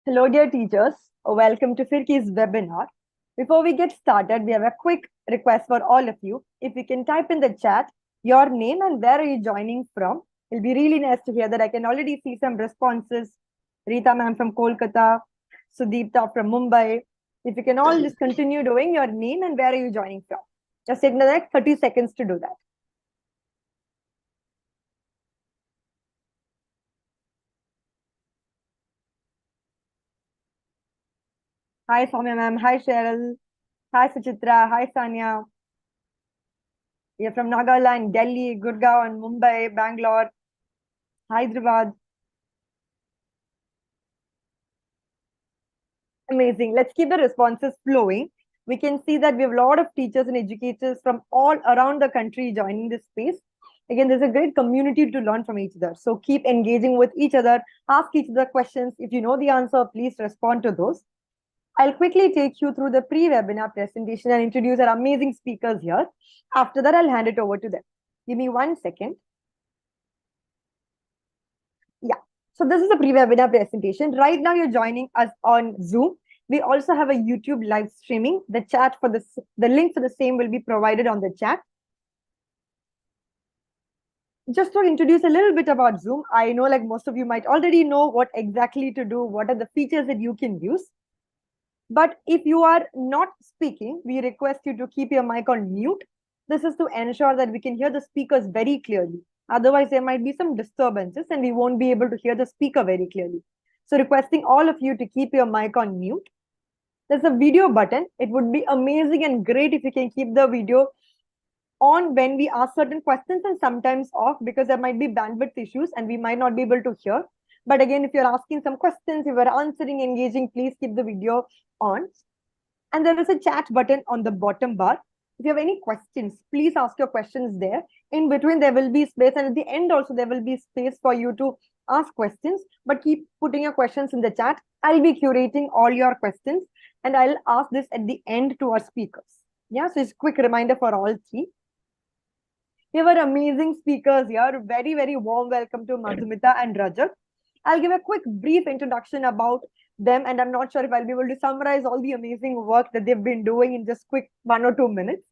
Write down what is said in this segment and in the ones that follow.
Hello, dear teachers. Welcome to Firki's webinar. Before we get started, we have a quick request for all of you. If you can type in the chat your name and where are you joining from, it'll be really nice to hear that. I can already see some responses. Rita ma'am from Kolkata, Sudeepta from Mumbai. If you can all just continue doing your name and where are you joining from. Just take another 30 seconds to do that. Hi, Soumya ma'am. Hi, Cheryl. Hi, Suchitra. Hi, Sanya. You're from Nagaland, Delhi, Gurgaon, Mumbai, Bangalore, Hyderabad. Amazing. Let's keep the responses flowing. We can see that we have a lot of teachers and educators from all around the country joining this space. Again, there's a great community to learn from each other. So keep engaging with each other, ask each other questions. If you know the answer, please respond to those. I'll quickly take you through the pre-webinar presentation and introduce our amazing speakers here. After that, I'll hand it over to them. Give me 1 second. Yeah. So this is a pre-webinar presentation. Right now, you're joining us on Zoom. We also have a YouTube live streaming. The chat for the link for the same will be provided on the chat. Just to introduce a little bit about Zoom, I know like most of you might already know what exactly to do, what are the features that you can use. But if you are not speaking, we request you to keep your mic on mute. This is to ensure that we can hear the speakers very clearly. Otherwise, there might be some disturbances and we won't be able to hear the speaker very clearly. So requesting all of you to keep your mic on mute. There's a video button. It would be amazing and great if you can keep the video on when we ask certain questions and sometimes off because there might be bandwidth issues and we might not be able to hear. But again, if you're asking some questions, if you're answering, engaging, please keep the video on. And there is a chat button on the bottom bar. If you have any questions, please ask your questions there. In between, there will be space, and at the end also, there will be space for you to ask questions, but keep putting your questions in the chat. I'll be curating all your questions, and I'll ask this at the end to our speakers. Yeah, so it's a quick reminder for all three. We have amazing speakers here. Very, very warm welcome to Madhumita and Rajat. I'll give a quick brief introduction about them, and I'm not sure if I'll be able to summarize all the amazing work that they've been doing in just quick 1 or 2 minutes.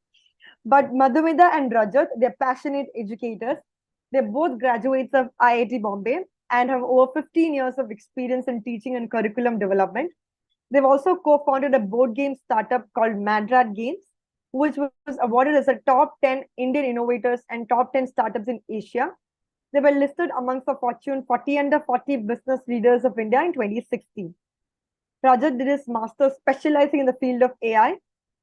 But Madhumita and Rajat, they're passionate educators. They're both graduates of IIT Bombay and have over 15 years of experience in teaching and curriculum development. They've also co-founded a board game startup called Madrat Games, which was awarded as a top 10 Indian innovators and top 10 startups in Asia. They were listed amongst the Fortune 40 under 40 business leaders of India in 2016. Rajat did his master's specializing in the field of AI.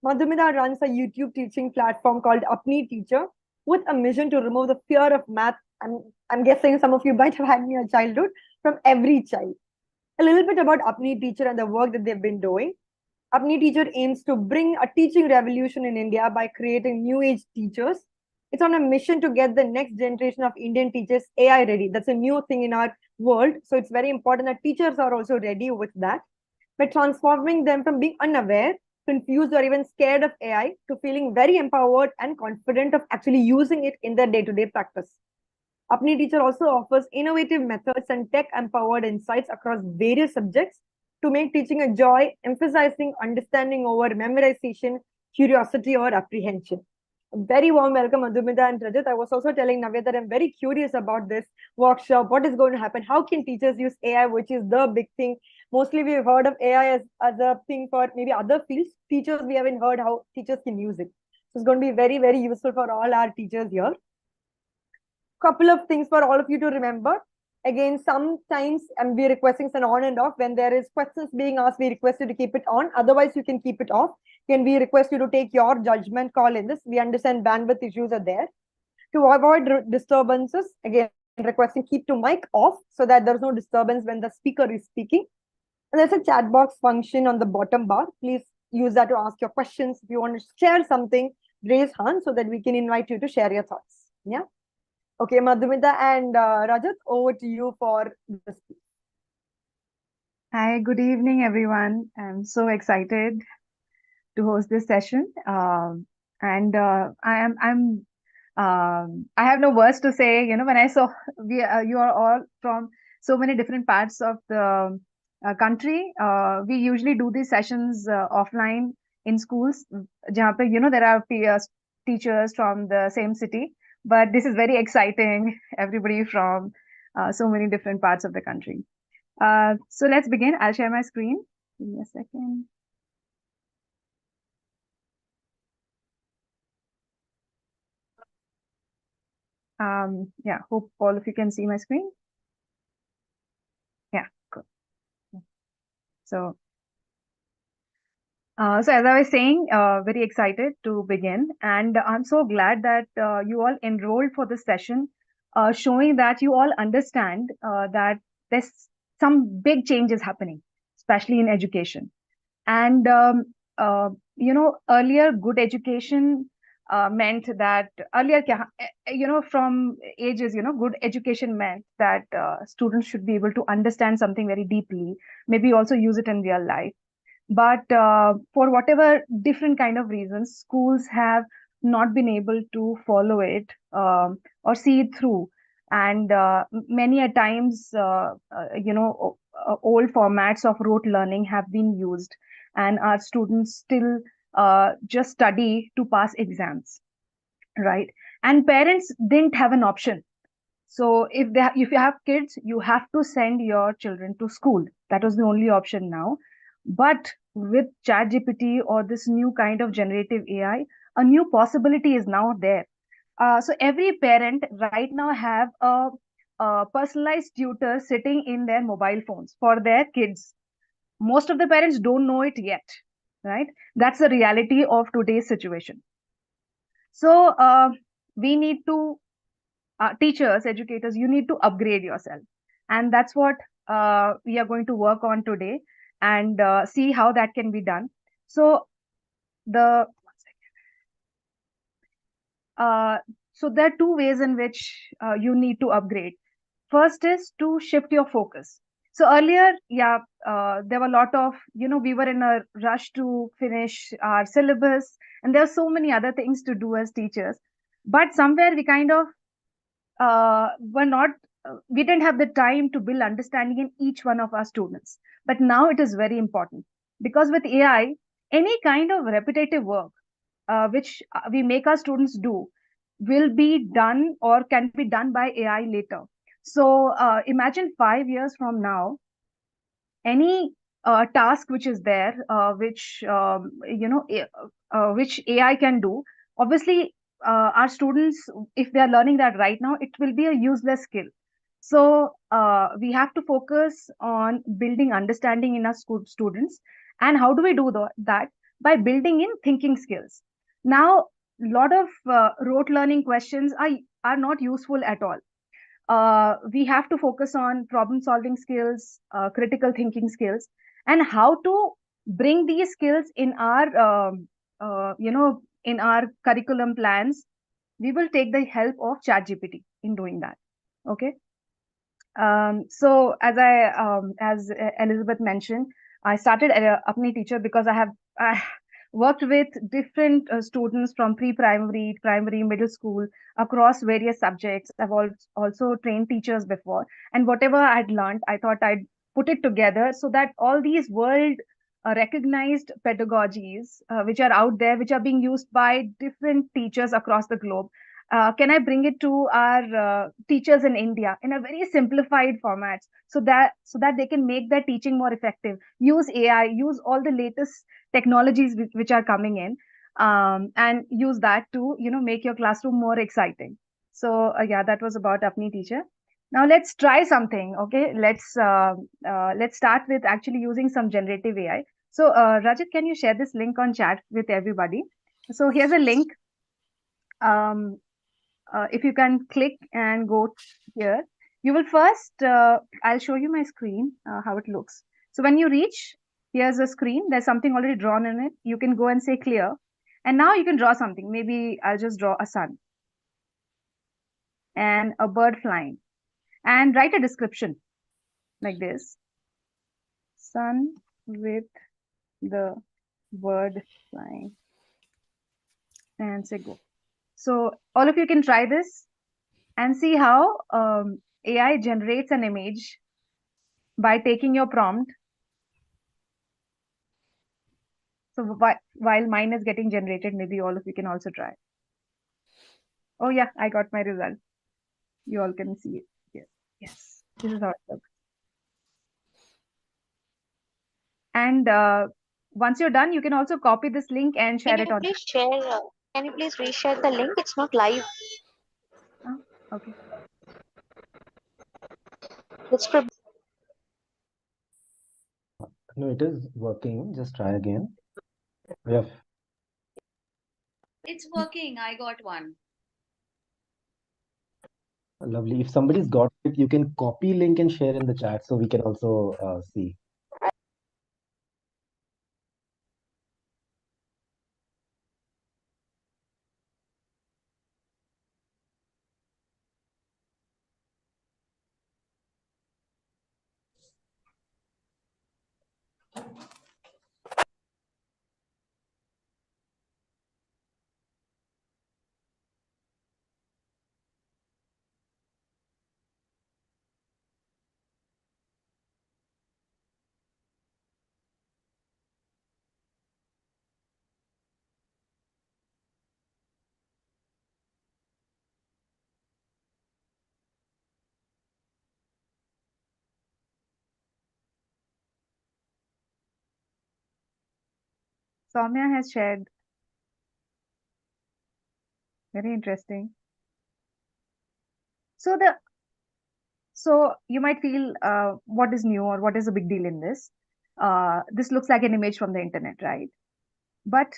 Madhumita runs a YouTube teaching platform called Apni Teacher with a mission to remove the fear of math. I'm guessing some of you might have had in your childhood from every child. A little bit about Apni Teacher and the work that they've been doing. Apni Teacher aims to bring a teaching revolution in India by creating new age teachers. It's on a mission to get the next generation of Indian teachers AI ready. That's a new thing in our world. So it's very important that teachers are also ready with that. By transforming them from being unaware, confused, or even scared of AI to feeling very empowered and confident of actually using it in their day-to-day practice. Apni Teacher also offers innovative methods and tech-empowered insights across various subjects to make teaching a joy, emphasizing understanding over memorization, curiosity, or apprehension. A very warm welcome, Madhumita and Rajat. I was also telling Navya that I'm very curious about this workshop. What is going to happen? How can teachers use AI, which is the big thing? Mostly we've heard of AI as a thing for maybe other fields. Teachers, we haven't heard how teachers can use it. So it's going to be very, very useful for all our teachers here. Couple of things for all of you to remember. Again, sometimes I'm be requesting an on and off. When there is questions being asked, we request you to keep it on. Otherwise, you can keep it off. Can we request you to take your judgment call in this? We understand bandwidth issues are there. To avoid disturbances, again, requesting keep to mic off so that there's no disturbance when the speaker is speaking. And there's a chat box function on the bottom bar. Please use that to ask your questions. If you want to share something, raise hand so that we can invite you to share your thoughts. Yeah. Okay, Madhumita and Rajat, over to you for the speech. Hi, good evening, everyone. I'm so excited to host this session. I have no words to say. You know, when I saw you are all from so many different parts of the country, we usually do these sessions offline in schools, jahan pe, there are peers, teachers from the same city. But this is very exciting. Everybody from so many different parts of the country. So let's begin. I'll share my screen. Give me a second. Yeah, hope all of you can see my screen. Yeah, good. So, so as I was saying, very excited to begin, and I'm so glad that you all enrolled for this session, showing that you all understand that there's some big changes happening, especially in education. And earlier good education meant that earlier, from ages, good education meant that students should be able to understand something very deeply, maybe also use it in real life. But for whatever different kind of reasons, schools have not been able to follow it, or see it through. And many a times, old formats of rote learning have been used, and our students still just study to pass exams, right? And parents didn't have an option. So if you have kids, you have to send your children to school. That was the only option now. But with ChatGPT or this new kind of generative AI, a new possibility is now there. So every parent right now have a personalized tutor sitting in their mobile phones for their kids. Most of the parents don't know it yet, right? That's the reality of today's situation. So we need to, teachers, educators, you need to upgrade yourself. And that's what we are going to work on today, and see how that can be done. So the uh, so there are two ways in which you need to upgrade. First is to shift your focus. So earlier, yeah, there were a lot of, we were in a rush to finish our syllabus, and there are so many other things to do as teachers. But somewhere we kind of were not, we didn't have the time to build understanding in each one of our students. But now it is very important, because with AI, any kind of repetitive work which we make our students do will be done or can be done by AI later. So imagine 5 years from now, any task which is there, which which AI can do. Obviously, our students, if they are learning that right now, it will be a useless skill. So we have to focus on building understanding in our students. And how do we do that? By building in thinking skills. Now, a lot of rote learning questions are not useful at all. We have to focus on problem solving skills, critical thinking skills, and how to bring these skills in our, in our curriculum plans. We will take the help of ChatGPT in doing that. Okay. So as Elizabeth mentioned, I started Apni Teacher because I worked with different students from pre-primary, primary, middle school, across various subjects. I've also trained teachers before, and whatever I'd learned, I thought I'd put it together so that all these world recognized pedagogies, which are out there, which are being used by different teachers across the globe, can I bring it to our teachers in India in a very simplified format, so that they can make their teaching more effective, use AI, use all the latest technologies which are coming in, and use that to make your classroom more exciting. So yeah, that was about Apni Teacher. Now let's try something. Okay, let's start with actually using some generative AI. So Rajat, can you share this link on chat with everybody? So here's a link. Um, if you can click and go here, you will first, I'll show you my screen, how it looks. So when you reach, here's a screen, there's something already drawn in it. You can go and say clear. And now you can draw something. Maybe I'll just draw a sun and a bird flying, and write a description like this: sun with the bird flying, and say go. So all of you can try this and see how AI generates an image by taking your prompt. So while mine is getting generated, maybe all of you can also try. Oh yeah, I got my result. You all can see it. Yes, yes. This is how it looks. And once you're done, you can also copy this link and Can share you it on. please share? Can you please reshare the link? It's not live. Oh, okay. Let's prepare. No, it is working. Just try again. Yeah, It's working. I got one. lovely. If somebody's got it, you can copy link and share in the chat so we can also see. Soumya has shared. Very interesting. So the so you might feel, what is new or what is the big deal in this? This looks like an image from the internet, right? But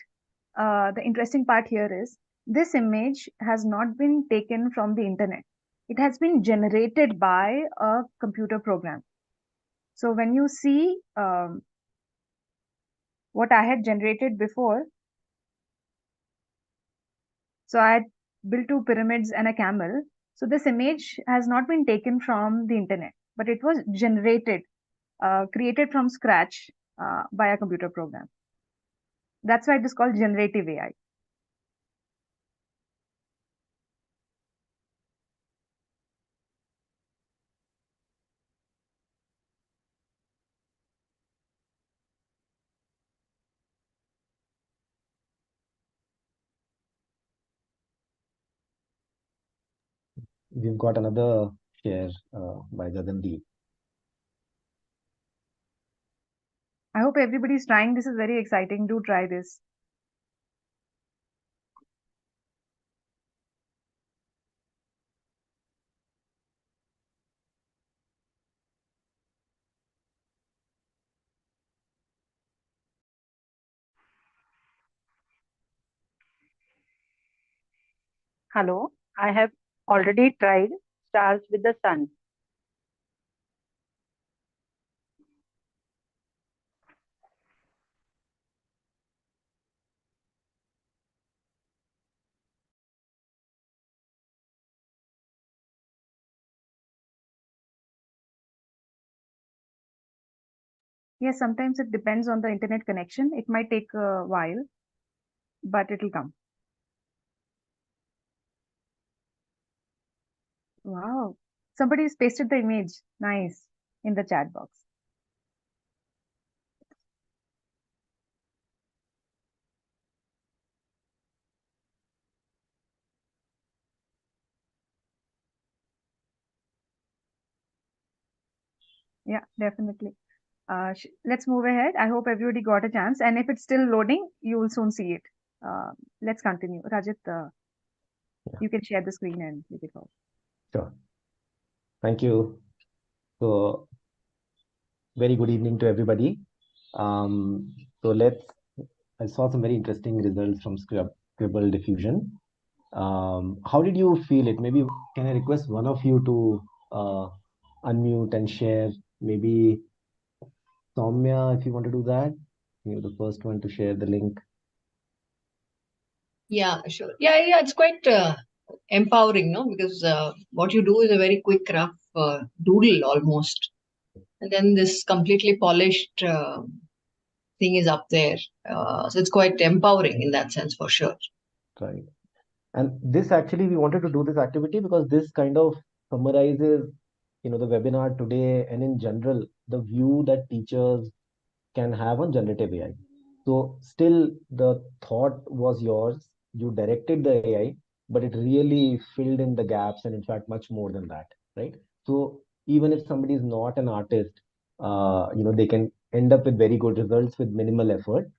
the interesting part here is this image has not been taken from the internet. It has been generated by a computer program. So when you see what I had generated before, so I had built two pyramids and a camel. So this image has not been taken from the internet, but it was generated, created from scratch by a computer program. That's why it is called generative AI. We've got another share by Gagandeep. I hope everybody is trying. This is very exciting. Do try this. Hello, I have already tried stars with the sun. Yes, sometimes it depends on the internet connection. It might take a while, but it'll come. Wow. Somebody's pasted the image. Nice. In the chat box. Yeah, definitely. Let's move ahead. I hope everybody got a chance. And if it's still loading, you will soon see it. Uh, let's continue. Rajat, Yeah, you can share the screen and make it go. sure. Thank you. So, very good evening to everybody. So I saw some very interesting results from Scribble diffusion. How did you feel it? Maybe can I request one of you to unmute and share? Maybe Soumya, if you want to do that, you're the first one to share the link. Yeah, sure. Yeah, it's quite empowering, no? Because what you do is a very quick, rough doodle almost. And then this completely polished thing is up there. So it's quite empowering in that sense, for sure. Right. And this actually, we wanted to do this activity because this kind of summarizes, the webinar today and in general, the view that teachers can have on generative AI. So still the thought was yours. You directed the AI, but it really filled in the gaps and in fact much more than that, right? So even if somebody is not an artist, they can end up with very good results with minimal effort,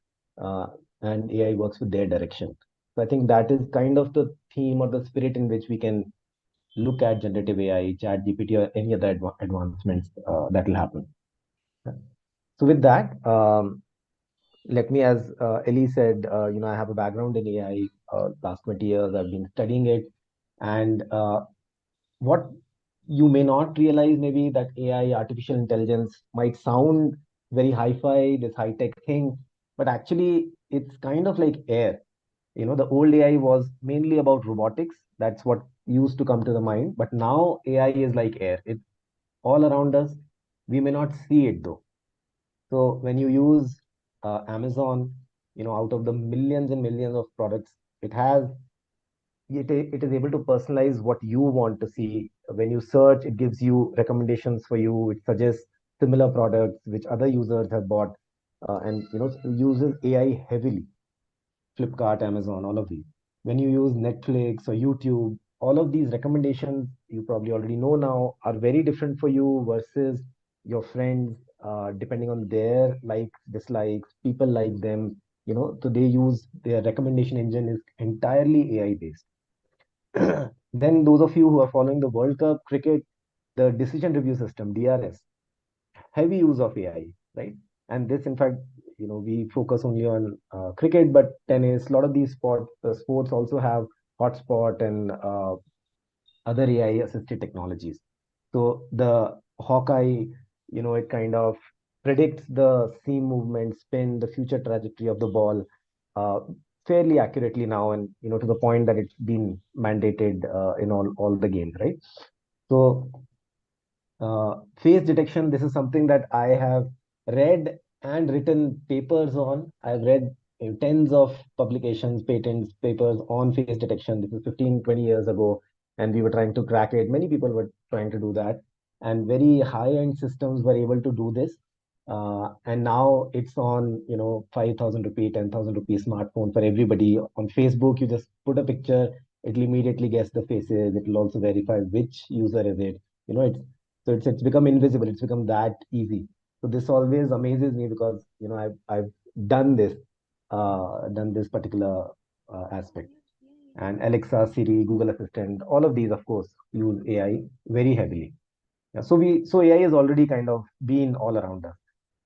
uh, and AI works with their direction. So I think that is kind of the theme or the spirit in which we can look at generative AI, ChatGPT, or any other advancements that will happen. So with that, let me, as Ellie said, I have a background in AI. Last 20 years, I've been studying it, and what you may not realize maybe that AI, artificial intelligence, might sound very hi-fi, this high-tech thing, but actually it's kind of like air. The old AI was mainly about robotics. That's what used to come to the mind. But now AI is like air. It's all around us. We may not see it though. So when you use Amazon, out of the millions and millions of products it has, it is able to personalize what you want to see. When you search, it gives you recommendations for you. It suggests similar products which other users have bought, and uses AI heavily. Flipkart, Amazon, all of these. When you use Netflix or YouTube, all of these recommendations you probably already know now are very different for you versus your friends, depending on their likes, dislikes, people like them. So they use their recommendation engine is entirely AI based. Then those of you who are following the World Cup cricket, the decision review system, DRS, heavy use of AI, right? And this, in fact, we focus only on cricket, but tennis, a lot of these sports also have hotspot and other AI assisted technologies. So the Hawkeye, it kind of predicts the seam movement, spin, the future trajectory of the ball uh, fairly accurately now, and to the point that it's been mandated in all the games, right? So face detection, this is something that I have read and written papers on. I've read tens of publications, patents, papers on face detection. This is 15, 20 years ago, and we were trying to crack it. Many people were trying to do that, and very high-end systems were able to do this. And now it's on, 5,000 rupee, 10,000 rupee smartphone for everybody. On Facebook, you just put a picture, it'll immediately guess the faces. It'll also verify which user is it. It's it's become invisible. It's become that easy. So this always amazes me because I've done this particular aspect. And Alexa, Siri, Google Assistant, all of these, of course, use AI very heavily. Yeah, so AI has already kind of been all around us.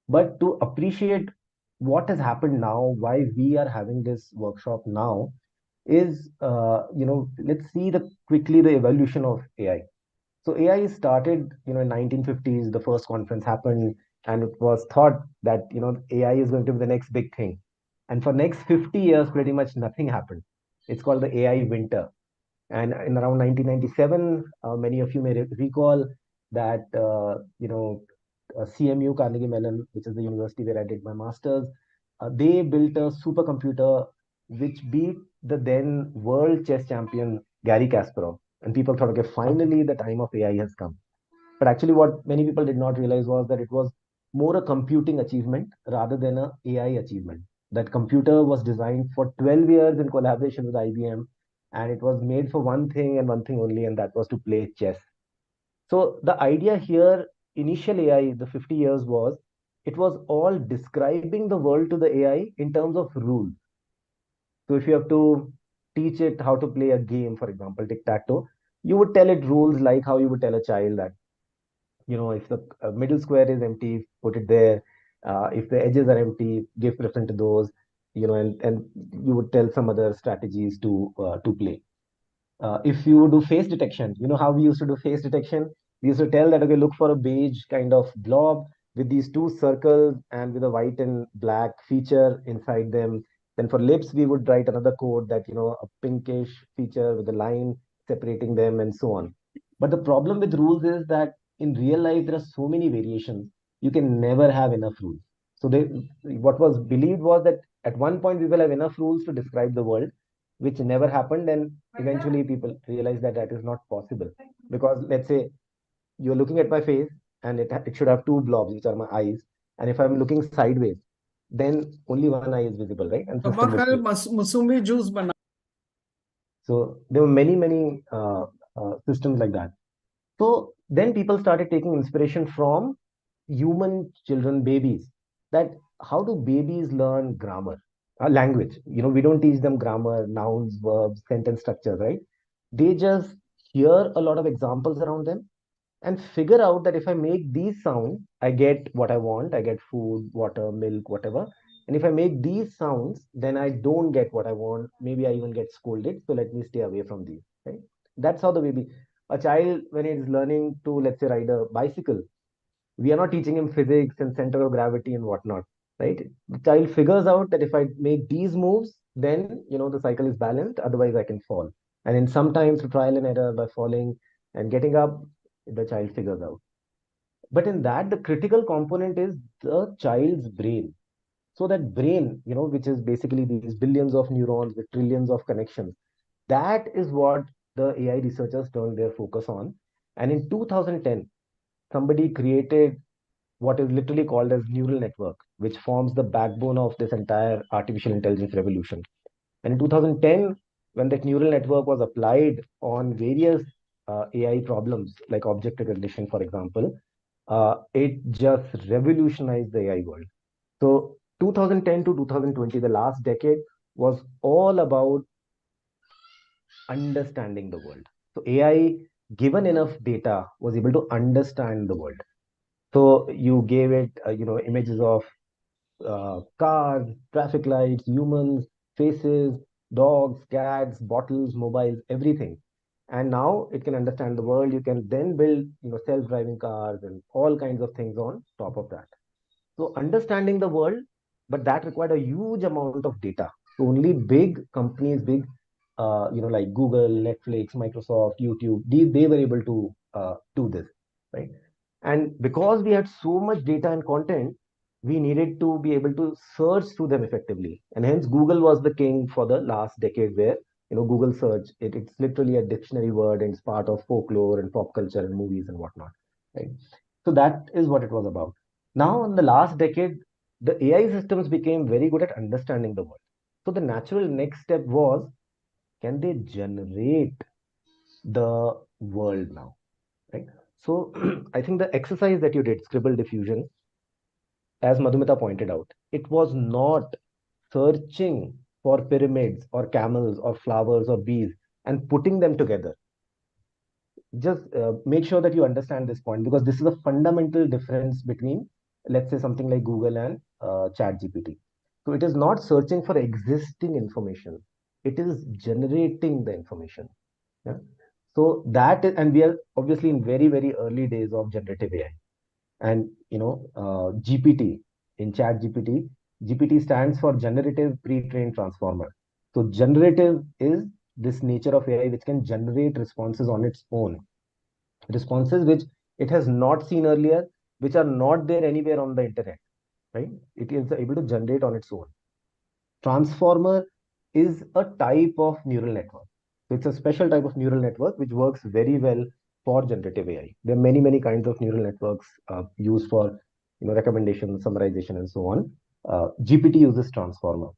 But to appreciate what has happened now, why we are having this workshop now, is let's see the evolution of AI. So AI started, in 1950s. The first conference happened, and it was thought that AI is going to be the next big thing. And for next 50 years, pretty much nothing happened. It's called the AI winter. And in around 1997, many of you may recall that CMU, Carnegie Mellon, which is the university where I did my master's, they built a supercomputer which beat the then world chess champion Gary Kasparov. And people thought, okay, finally the time of AI has come. But actually, what many people did not realize was that it was more a computing achievement rather than a AI achievement. That computer was designed for 12 years in collaboration with IBM, and it was made for one thing and one thing only, and that was to play chess. So the idea here, initial AI, the 50 years was, it was all describing the world to the AI in terms of rules. So if you have to teach it how to play a game, for example, tic-tac-toe, you would tell it rules like how you would tell a child that, if the middle square is empty, put it there. If the edges are empty, give preference to those, and you would tell some other strategies to play. If you do face detection, how we used to do face detection? We used to tell that, okay, look for a beige kind of blob with these two circles and with a white and black feature inside them. Then for lips, we would write another code that, a pinkish feature with a line separating them and so on. But the problem with rules is that in real life, there are so many variations. You can never have enough rules. So what was believed was that at one point we will have enough rules to describe the world, which never happened. And eventually people realized that that is not possible, because let's say you're looking at my face, and it should have two blobs, which are my eyes. And if I'm looking sideways, then only one eye is visible, right? And system would fail. Musumbi juice bana. So there were many systems like that. So then people started taking inspiration from human children, babies, that how do babies learn grammar, language? We don't teach them grammar, nouns, verbs, sentence structures, right? They just hear a lot of examples around them and figure out that if I make these sounds, I get what I want. I get food, water, milk, whatever. And if I make these sounds, then I don't get what I want. Maybe I even get scolded. So let me stay away from these. Right? That's how the baby, a child, when it is learning to, let's say, ride a bicycle, we are not teaching him physics and center of gravity and whatnot. Right? The child figures out that if I make these moves, then the cycle is balanced. Otherwise, I can fall. And in sometimes trial and error by falling and getting up, the child figures out. But in that, the critical component is the child's brain. So that brain, which is basically these billions of neurons with trillions of connections, that is what the AI researchers turned their focus on. And in 2010, somebody created what is literally called as neural network, which forms the backbone of this entire artificial intelligence revolution. And in 2010, when that neural network was applied on various AI problems, like object recognition, for example, it just revolutionized the AI world. So 2010 to 2020, the last decade, was all about understanding the world. So AI, given enough data, was able to understand the world. So you gave it, images of cars, traffic lights, humans, faces, dogs, cats, bottles, mobiles, everything. And now it can understand the world. You can then build, self-driving cars and all kinds of things on top of that. So understanding the world, but that required a huge amount of data. So only big companies, big, like Google, Netflix, Microsoft, YouTube, they were able to do this, right? And because we had so much data and content, we needed to be able to search through them effectively. And hence Google was the king for the last decade where, Google search, it's literally a dictionary word and it's part of folklore and pop culture and movies and whatnot, right? So that is what it was about. Now, in the last decade, the AI systems became very good at understanding the world. So the natural next step was, can they generate the world now, right? So I think the exercise that you did, scribble diffusion, as Madhumita pointed out, it was not searching for pyramids or camels or flowers or bees and putting them together. Just make sure that you understand this point, because this is a fundamental difference between, let's say, something like Google and ChatGPT. So it is not searching for existing information, it is generating the information. Yeah? So that is, and we are obviously in very early days of generative AI. And GPT, in ChatGPT, GPT stands for generative pre-trained transformer. So generative is this nature of AI which can generate responses on its own, responses which it has not seen earlier, which are not there anywhere on the internet, right? It is able to generate on its own. Transformer is a type of neural network. So it's a special type of neural network which works very well for generative AI. There are many kinds of neural networks used for recommendation, summarization, and so on. GPT uses transformer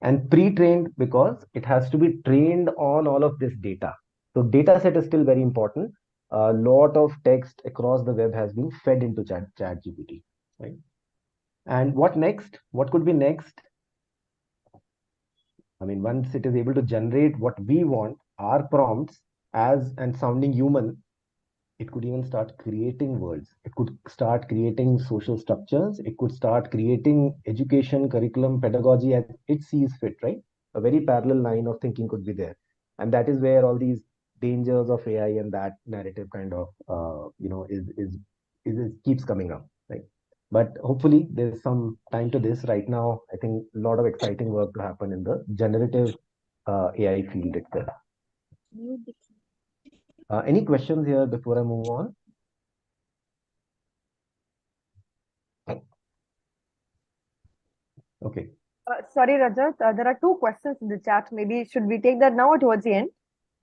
and pre-trained because it has to be trained on all of this data. So data set is still very important. A lot of text across the web has been fed into ChatGPT, right? And what next? What could be next? I mean, once it is able to generate what we want, our prompts, as and sounding human, it could even start creating worlds. It could start creating social structures. It could start creating education, curriculum, pedagogy as it sees fit, right? A very parallel line of thinking could be there. And that is where all these dangers of AI and that narrative kind of, keeps coming up, right? But hopefully there's some time to this. Right now, I think a lot of exciting work to happen in the generative AI field itself. Any questions here before I move on? Okay. Sorry, Rajat. There are two questions in the chat. Maybe should we take that now or towards the end?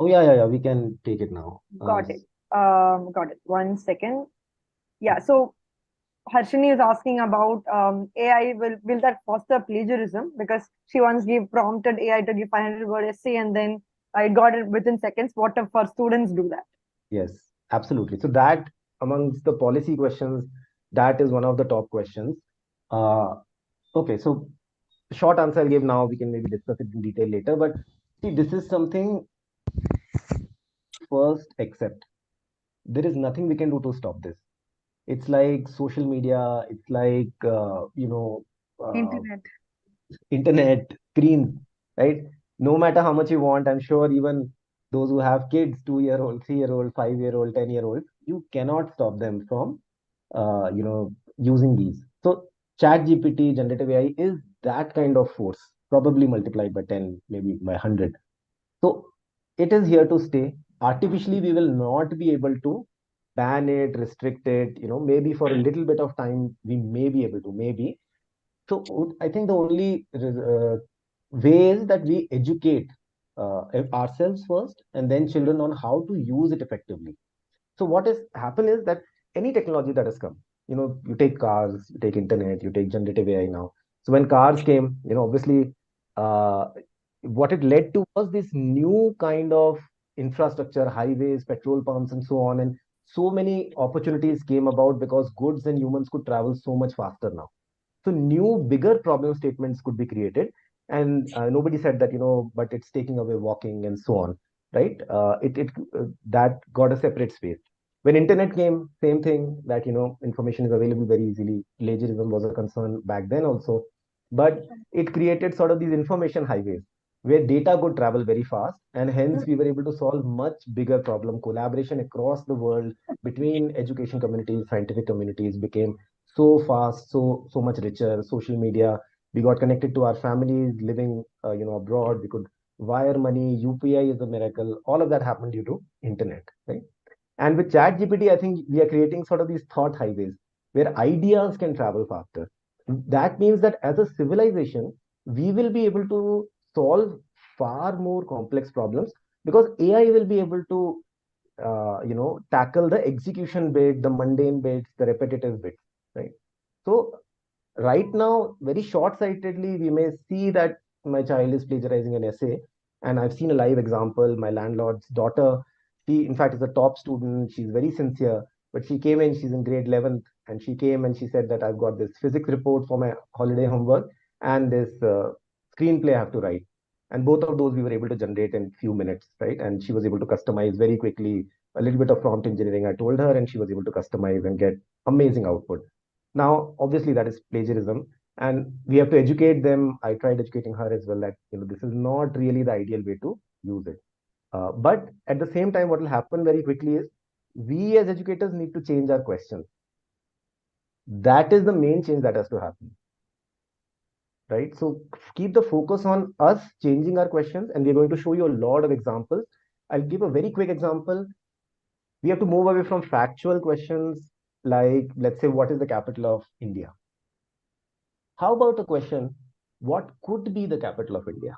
Oh, yeah. We can take it now. Got it. Got it. 1 second. Yeah. So Harshini is asking about AI will that foster plagiarism, because she once gave prompted AI to give 500-word essay and then it got it within seconds. What if our students do that? Yes, absolutely. So that amongst the policy questions, that is one of the top questions. Uh, okay, so short answer I'll give now. We can maybe discuss it in detail later. But see, this is something first accept. There is nothing we can do to stop this. It's like social media. It's like uh, Internet. internet screens, right? No matter how much you want, I'm sure even those who have kids, 2 year old, 3 year old, 5 year old, 10 year old, you cannot stop them from using these. So chat GPT, generative AI is that kind of force, probably multiplied by 10, maybe by 100. So it is here to stay. Artificially, we will not be able to ban it, restrict it. Maybe for a little bit of time, we may be able to, maybe. So I think the only way is that we educate ourselves first and then children on how to use it effectively. So what has happened is that any technology that has come, you take cars, you take internet, you take generative AI now. So when cars came, obviously, uh, what it led to was this new kind of infrastructure, highways, petrol pumps, and so on. And so many opportunities came about because goods and humans could travel so much faster now. So new, bigger problem statements could be created, and nobody said that but it's taking away walking and so on, right? That got a separate space. When internet came, same thing, that information is available very easily. Plagiarism was a concern back then also, but it created sort of these information highways where data could travel very fast, and hence we were able to solve much bigger problem. Collaboration across the world between education communities, scientific communities became so fast, so much richer. Social media, we got connected to our families living, abroad. We could wire money. UPI is a miracle. All of that happened due to internet, right? And with Chat GPT, I think we are creating sort of these thought highways where ideas can travel faster. That means that as a civilization, we will be able to solve far more complex problems because AI will be able to tackle the execution bit, the mundane bits, the repetitive bits, right? So right now, very short-sightedly, we may see that my child is plagiarizing an essay, and I've seen a live example. My landlord's daughter, she in fact is a top student. She's very sincere, but she came in. She's in grade 11th, and she came and she said that I've got this physics report for my holiday homework and this screenplay I have to write. And both of those we were able to generate in few minutes, right? And she was able to customize very quickly. A little bit of prompt engineering I told her, and she was able to customize and get amazing output. Now, obviously, that is plagiarism, and we have to educate them. I tried educating her as well that this is not really the ideal way to use it. But at the same time, what will happen very quickly is we as educators need to change our questions. That is the main change that has to happen, right? So keep the focus on us changing our questions, and we're going to show you a lot of examples. I'll give a very quick example. We have to move away from factual questions like, let's say, what is the capital of India? How about a question, what could be the capital of India?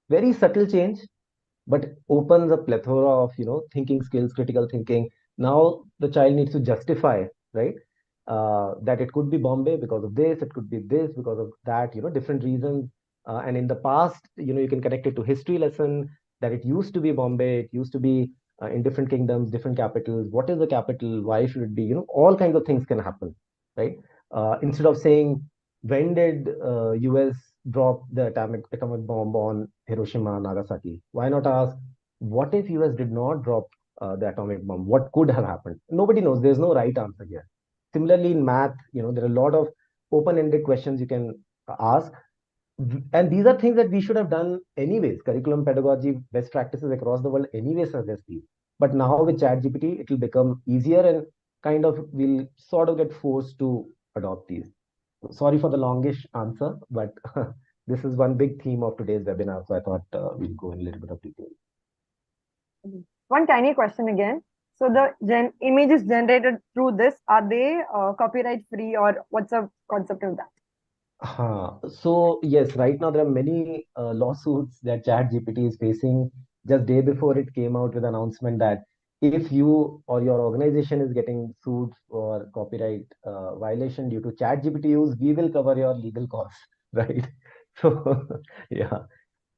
Very subtle change, but opens a plethora of thinking skills, critical thinking. Now the child needs to justify, right? That it could be Bombay because of this, it could be this because of that, different reasons. And in the past, you can connect it to history lesson that it used to be Bombay, it used to be in different kingdoms, different capitals. What is the capital? Why should it be? All kinds of things can happen, right? Instead of saying when did US drop the atomic bomb on Hiroshima, Nagasaki? Why not ask, what if US did not drop the atomic bomb? What could have happened? Nobody knows. There's no right answer here. Similarly, in math, there are a lot of open-ended questions you can ask. And these are things that we should have done anyways. Curriculum, pedagogy, best practices across the world anyways suggest these. But now with ChatGPT, it will become easier and kind of we'll sort of get forced to adopt these. Sorry for the longish answer, but this is one big theme of today's webinar. So I thought we'll go in a little bit of detail. One tiny question again. So the images generated through this, are they copyright free, or what's the concept of that? So yes, right now there are many lawsuits that ChatGPT is facing. Just day before it came out with an announcement that if you or your organization is getting sued for copyright violation due to ChatGPT use, we will cover your legal costs, right? So, yeah.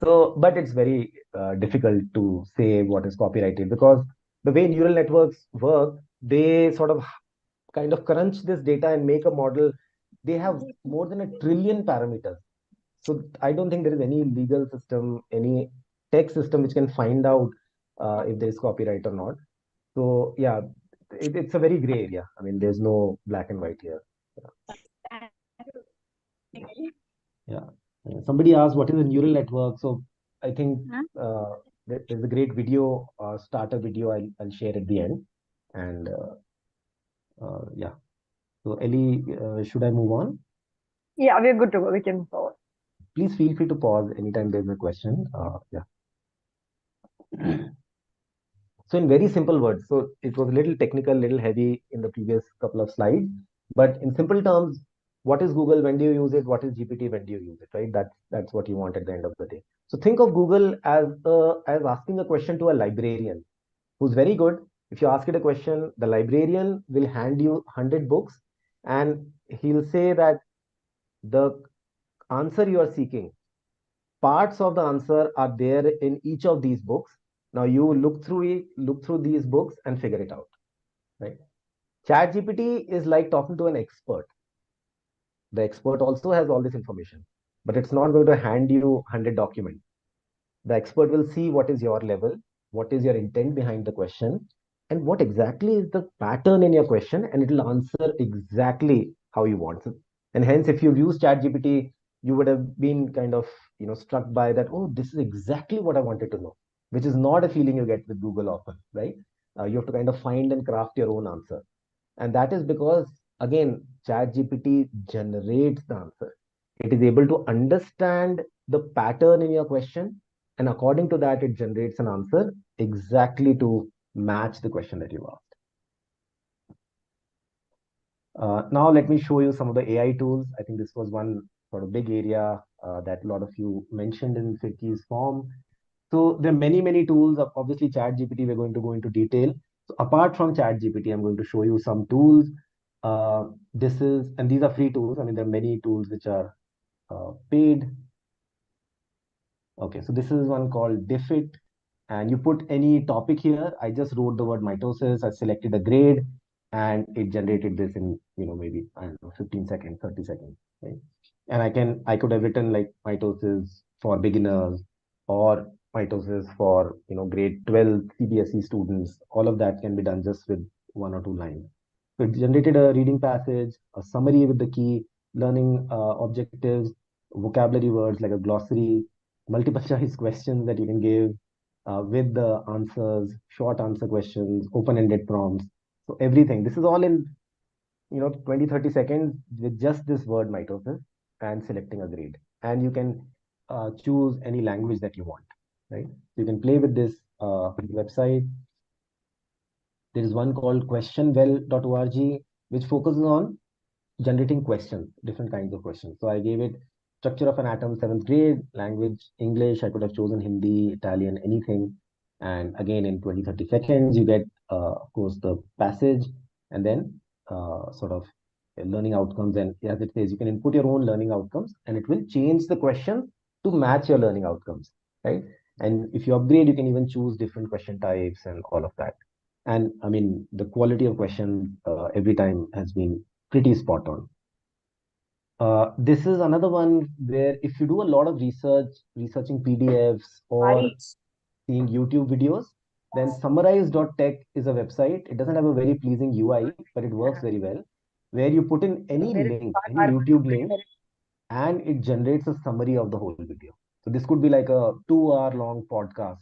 So, but it's very difficult to say what is copyrighted because the way neural networks work, they sort of kind of crunch this data and make a model. They have more than 1 trillion parameters. So I don't think there is any legal system, any tech system which can find out if there is copyright or not. So yeah, it's a very gray area. I mean, there's no black and white here. Yeah. Somebody asked what is a neural network. So I think there's a great video, starter video. I'll share at the end. And yeah. So Ellie, should I move on? Yeah, we're good to go. We can move forward. Please feel free to pause anytime there's a question. Yeah. So in very simple words, so it was a little technical, little heavy in the previous couple of slides, but in simple terms, what is Google? When do you use it? What is GPT? When do you use it? Right? That's what you want at the end of the day. So think of Google as asking a question to a librarian who's very good. If you ask it a question, the librarian will hand you 100 books, and he'll say that the answer you are seeking, parts of the answer are there in each of these books. Now you look through these books and figure it out, right? ChatGPT is like talking to an expert. The expert also has all this information, but it's not going to hand you 100 documents. The expert will see what is your level, what is your intent behind the question, and what exactly is the pattern in your question, and it will answer exactly how you want it. And hence, if you've used ChatGPT, you would have been kind of struck by that. Oh, this is exactly what I wanted to know, which is not a feeling you get with Google often, right? You have to kind of find and craft your own answer, and that is because again, ChatGPT generates the answer. It is able to understand the pattern in your question, and according to that, it generates an answer exactly to match the question that you asked. Now, let me show you some of the AI tools. I think this was one sort of big area that a lot of you mentioned in Fitki's form. So there are many, many tools. Obviously, ChatGPT, we're going to go into detail. So apart from ChatGPT, I'm going to show you some tools. And these are free tools. I mean, there are many tools which are paid. Okay, so this is one called Diffit, and you put any topic here. I just wrote the word mitosis. I selected a grade, and it generated this in maybe I don't know 15 seconds, 30 seconds, right? And I could have written like mitosis for beginners or mitosis for grade 12 CBSE students. All of that can be done just with 1 or 2 lines. So it generated a reading passage, a summary with the key learning objectives, vocabulary words like a glossary, multiple choice questions that you can give with the answers, short answer questions, open-ended prompts. So everything. This is all in 20, 30 seconds with just this word mitosis and selecting a grade. And you can choose any language that you want, right? So you can play with this website. There is one called questionwell.org, which focuses on generating questions, different kinds of questions. So I gave it structure of an atom, 7th grade, language, English. I could have chosen Hindi, Italian, anything. And again, in 20, 30 seconds, you get, of course, the passage and then sort of learning outcomes. And as it says, you can input your own learning outcomes and it will change the question to match your learning outcomes, right? And if you upgrade, you can even choose different question types and all of that. And I mean, the quality of question every time has been pretty spot on. This is another one where if you do a lot of researching PDFs or seeing YouTube videos, then summarize.tech is a website. It doesn't have a very pleasing UI, but it works very well, where you put in any link, any YouTube link, and it generates a summary of the whole video. So this could be like a 2 hour long podcast,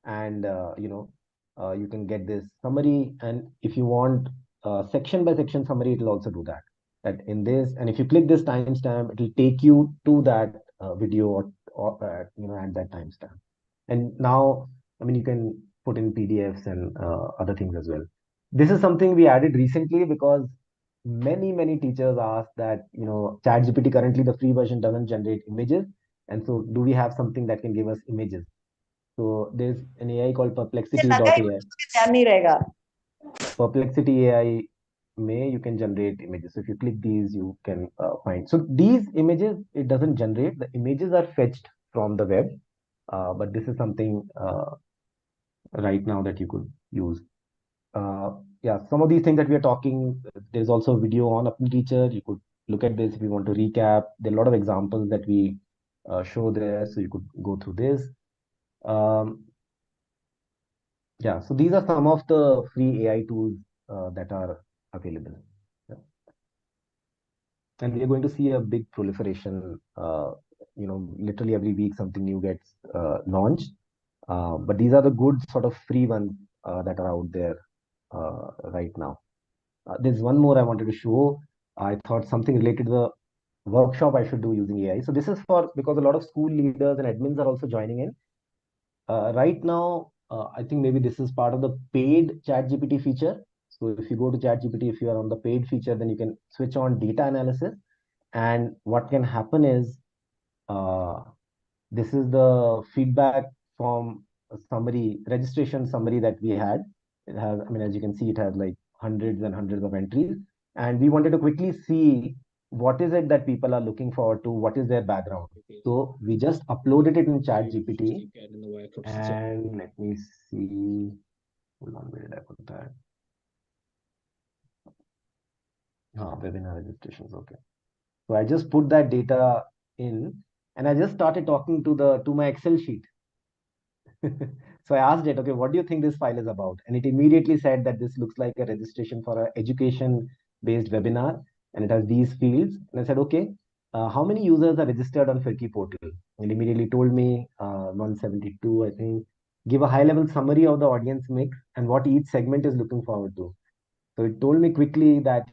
and you can get this summary. And if you want section by section summary, it will also do that. That in this, and if you click this timestamp, it will take you to that video or at that timestamp. And now, I mean, you can put in PDFs and other things as well. This is something we added recently because many teachers ask that ChatGPT currently the free version doesn't generate images, and so do we have something that can give us images? So there's an AI called ये लगा ही Perplexity.ai. ध्यान नहीं रहेगा. Perplexity AI may you can generate images. So if you click these, you can find. So these images, it doesn't generate. The images are fetched from the web. But this is something right now that you could use. Yeah, some of these things that we are talking, there's also a video on Apni Teacher. You could look at this if you want to recap. There are a lot of examples that we show there, so you could go through this. Yeah, so these are some of the free AI tools that are available. Yeah. And we are going to see a big proliferation. Literally every week something new gets launched. But these are the good sort of free ones that are out there right now. There's one more I wanted to show. I thought something related to the workshop I should do using AI. So this is for because a lot of school leaders and admins are also joining in. Right now, I think maybe this is part of the paid ChatGPT feature. So if you go to ChatGPT, if you are on the paid feature, then you can switch on data analysis. And what can happen is uh, this is the feedback from a summary, registration summary that we had. It has, I mean, as you can see, it has like hundreds and hundreds of entries. And we wanted to quickly see what is it that people are looking forward to, what is their background. So we just uploaded it in ChatGPT. And let me see. Hold on, where did I put that? Webinar registrations. Okay. So I just put that data in and I just started talking to my Excel sheet. So I asked it, okay, what do you think this file is about? And it immediately said that this looks like a registration for an education-based webinar, and it has these fields. And I said, okay, how many users are registered on Firki portal? And immediately told me 172, I think. Give a high-level summary of the audience mix and what each segment is looking forward to. So it told me quickly that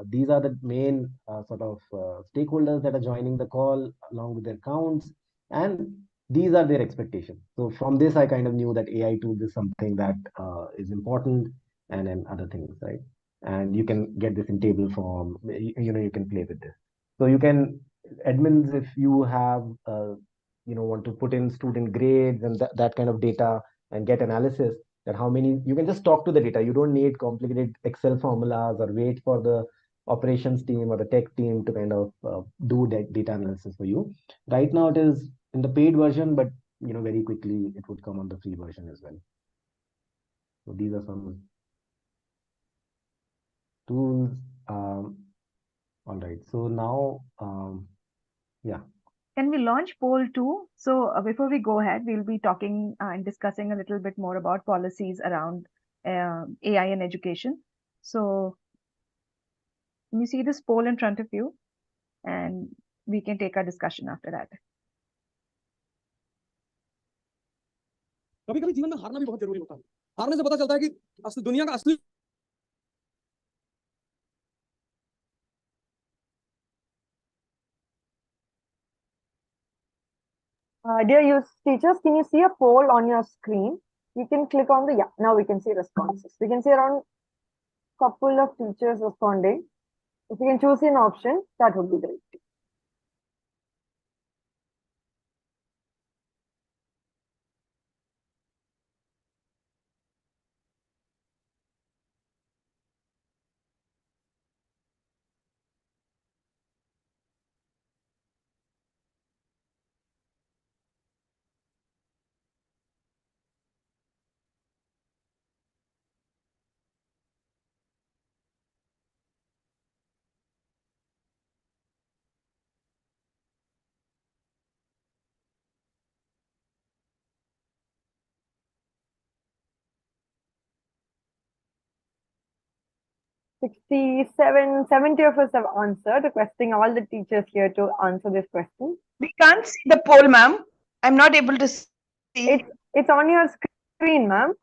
these are the main sort of stakeholders that are joining the call along with their counts, and these are their expectations. So from this, I kind of knew that AI tools is something that is important, and then other things, right? And you can get this in table form. You can play with this. So you can admins if you have want to put in student grades and that kind of data and get analysis that how many you can just talk to the data. You don't need complicated Excel formulas or wait for the operations team or the tech team to kind of do that data analysis for you. Right now it is in the paid version, but very quickly it would come on the free version as well. So these are some tools. All right. So now, yeah. Can we launch poll 2? So before we go ahead, we'll be talking and discussing a little bit more about policies around AI and education. So can you see this poll in front of you? And we can take our discussion after that. कभी कभी जीवन में हारना भी बहुत जरूरी होता है हारने से पता चलता है कि दुनिया का असली Dear teachers, can you see a poll on your screen? You can click on the, yeah, now we can see responses. We can see around couple of teachers responding. If you can choose an option, that would be great. "67, 70 of us have answered, requesting all the teachers here to answer this question. We can't see the poll, ma'am. I'm not able to see. It's on your screen, ma'am.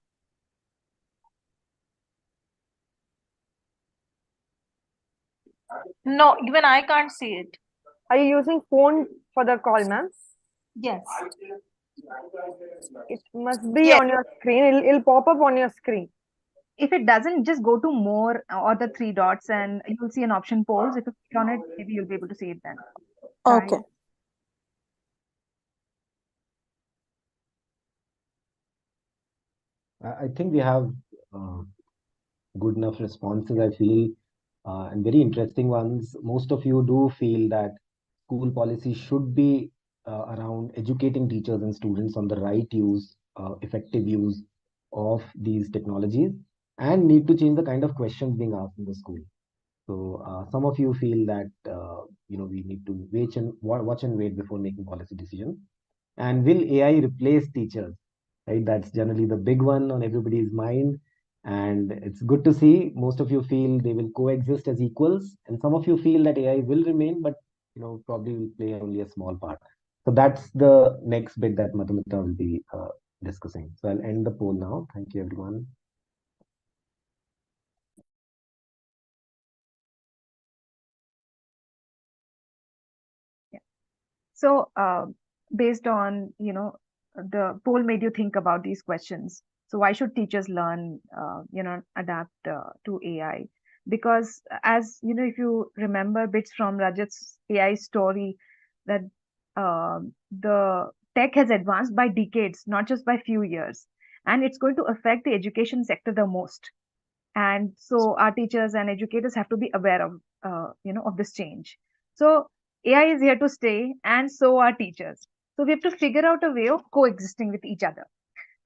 No, even I can't see it. Are you using phone for the call, ma'am? Yes. It must be Yes. on your screen. It'll pop up on your screen. If it doesn't, just go to more or the 3 dots and you'll see an option polls. If you click on it, maybe you'll be able to see it then. Okay. I think we have good enough responses, I feel, and very interesting ones. Most of you do feel that school policy should be around educating teachers and students on the right use, effective use of these technologies, and need to change the kind of questions being asked in the school. So some of you feel that we need to watch and wait before making policy decisions. And will AI replace teachers? Right, that's generally the big one on everybody's mind. And it's good to see most of you feel they will coexist as equals, and some of you feel that AI will remain, but probably will play only a small part. So that's the next bit that Madhumita will be discussing. So I'll end the poll now. Thank you, everyone. So, based on, the poll made you think about these questions. So why should teachers learn, adapt to AI? Because as you know, if you remember bits from Rajat's AI story, that the tech has advanced by decades, not just by few years, and it's going to affect the education sector the most. And so our teachers and educators have to be aware of, of this change. So AI is here to stay, and so are teachers. So we have to figure out a way of coexisting with each other.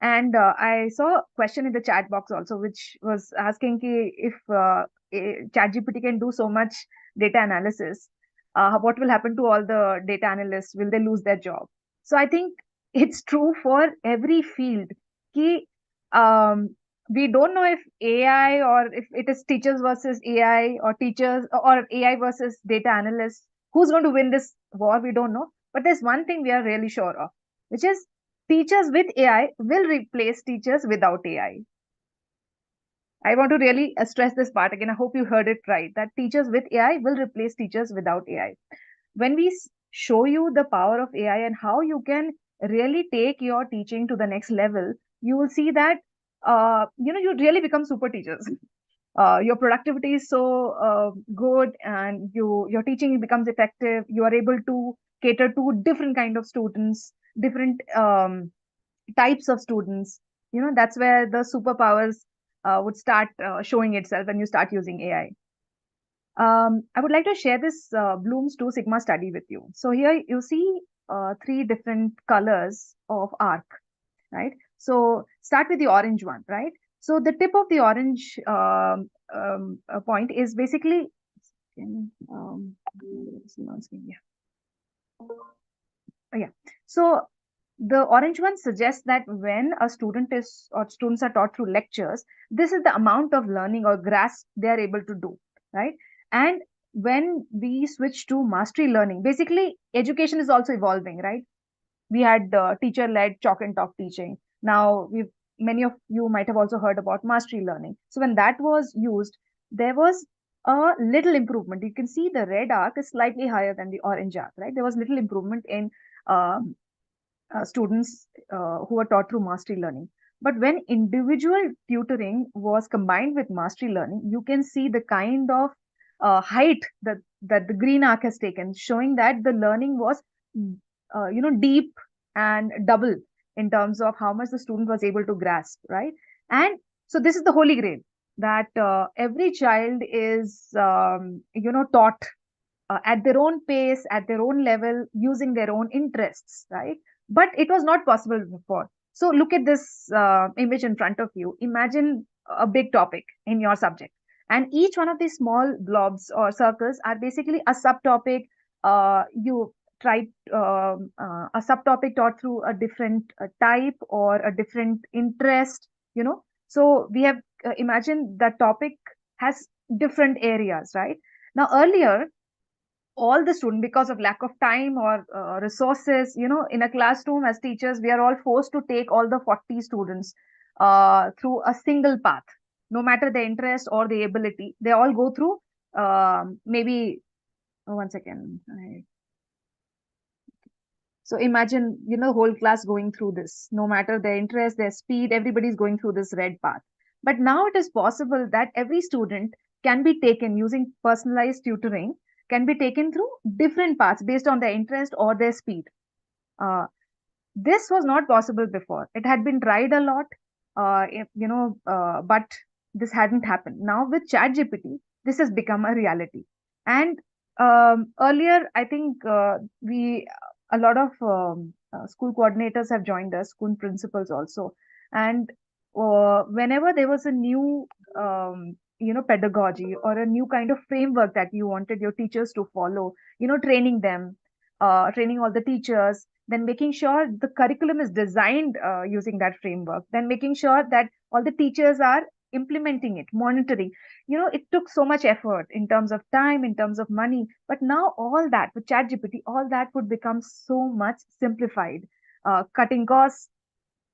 And I saw a question in the chat box also, which was asking if ChatGPT can do so much data analysis, what will happen to all the data analysts? Will they lose their job? So I think it's true for every field. Ki, um, we don't know if AI, or if it is teachers versus AI, or teachers or AI versus data analysts. Who's going to win this war? We don't know. But there's one thing we are really sure of, which is teachers with AI will replace teachers without AI. I want to really stress this part again. I hope you heard it right, that teachers with AI will replace teachers without AI. When we show you the power of AI and how you can really take your teaching to the next level, you will see that you really become super teachers. Your productivity is so good, and your teaching becomes effective. You are able to cater to different kind of students, different types of students. That's where the superpowers would start showing itself when you start using AI. I would like to share this Bloom's 2 Sigma study with you. So here you see three different colors of arc, right? So start with the orange one, right? So the tip of the orange point is basically, yeah. So the orange one suggests that when a student is or students are taught through lectures, this is the amount of learning or grasp they are able to do, right? And when we switch to mastery learning, basically education is also evolving, right? We had teacher-led chalk and talk teaching. Now we've many of you might have also heard about mastery learning. So when that was used, there was a little improvement. You can see the red arc is slightly higher than the orange arc, right? There was little improvement in um, students who were taught through mastery learning. But when individual tutoring was combined with mastery learning, you can see the kind of height that the green arc has taken, showing that the learning was, deep and double in terms of how much the student was able to grasp, right? And so this is the holy grail, that every child is, taught at their own pace, at their own level, using their own interests, right? But it was not possible before. So look at this image in front of you. Imagine a big topic in your subject, and each one of these small blobs or circles are basically a subtopic. You try a subtopic taught through a different type or a different interest. So we have imagined that topic has different areas, right? Now earlier, all the students, because of lack of time or resources, in a classroom as teachers, we are all forced to take all the 40 students through a single path. No matter the interest or the ability, they all go through maybe, oh, 1 second. So imagine, whole class going through this. No matter their interest, their speed, everybody's going through this red path. But now it is possible that every student can be taken using personalized tutoring, can be taken through different paths based on their interest or their speed. Uh, this was not possible before. It had been tried a lot. but this hadn't happened. Now with ChatGPT, this has become a reality. And earlier, I think a lot of school coordinators have joined us, school principals also. And whenever there was a new, pedagogy or a new kind of framework that you wanted your teachers to follow, training them, training all the teachers, then making sure the curriculum is designed using that framework, then making sure that all the teachers are implementing it, monitoring. It took so much effort in terms of time, in terms of money, but now all that with ChatGPT, all that would become so much simplified, cutting costs,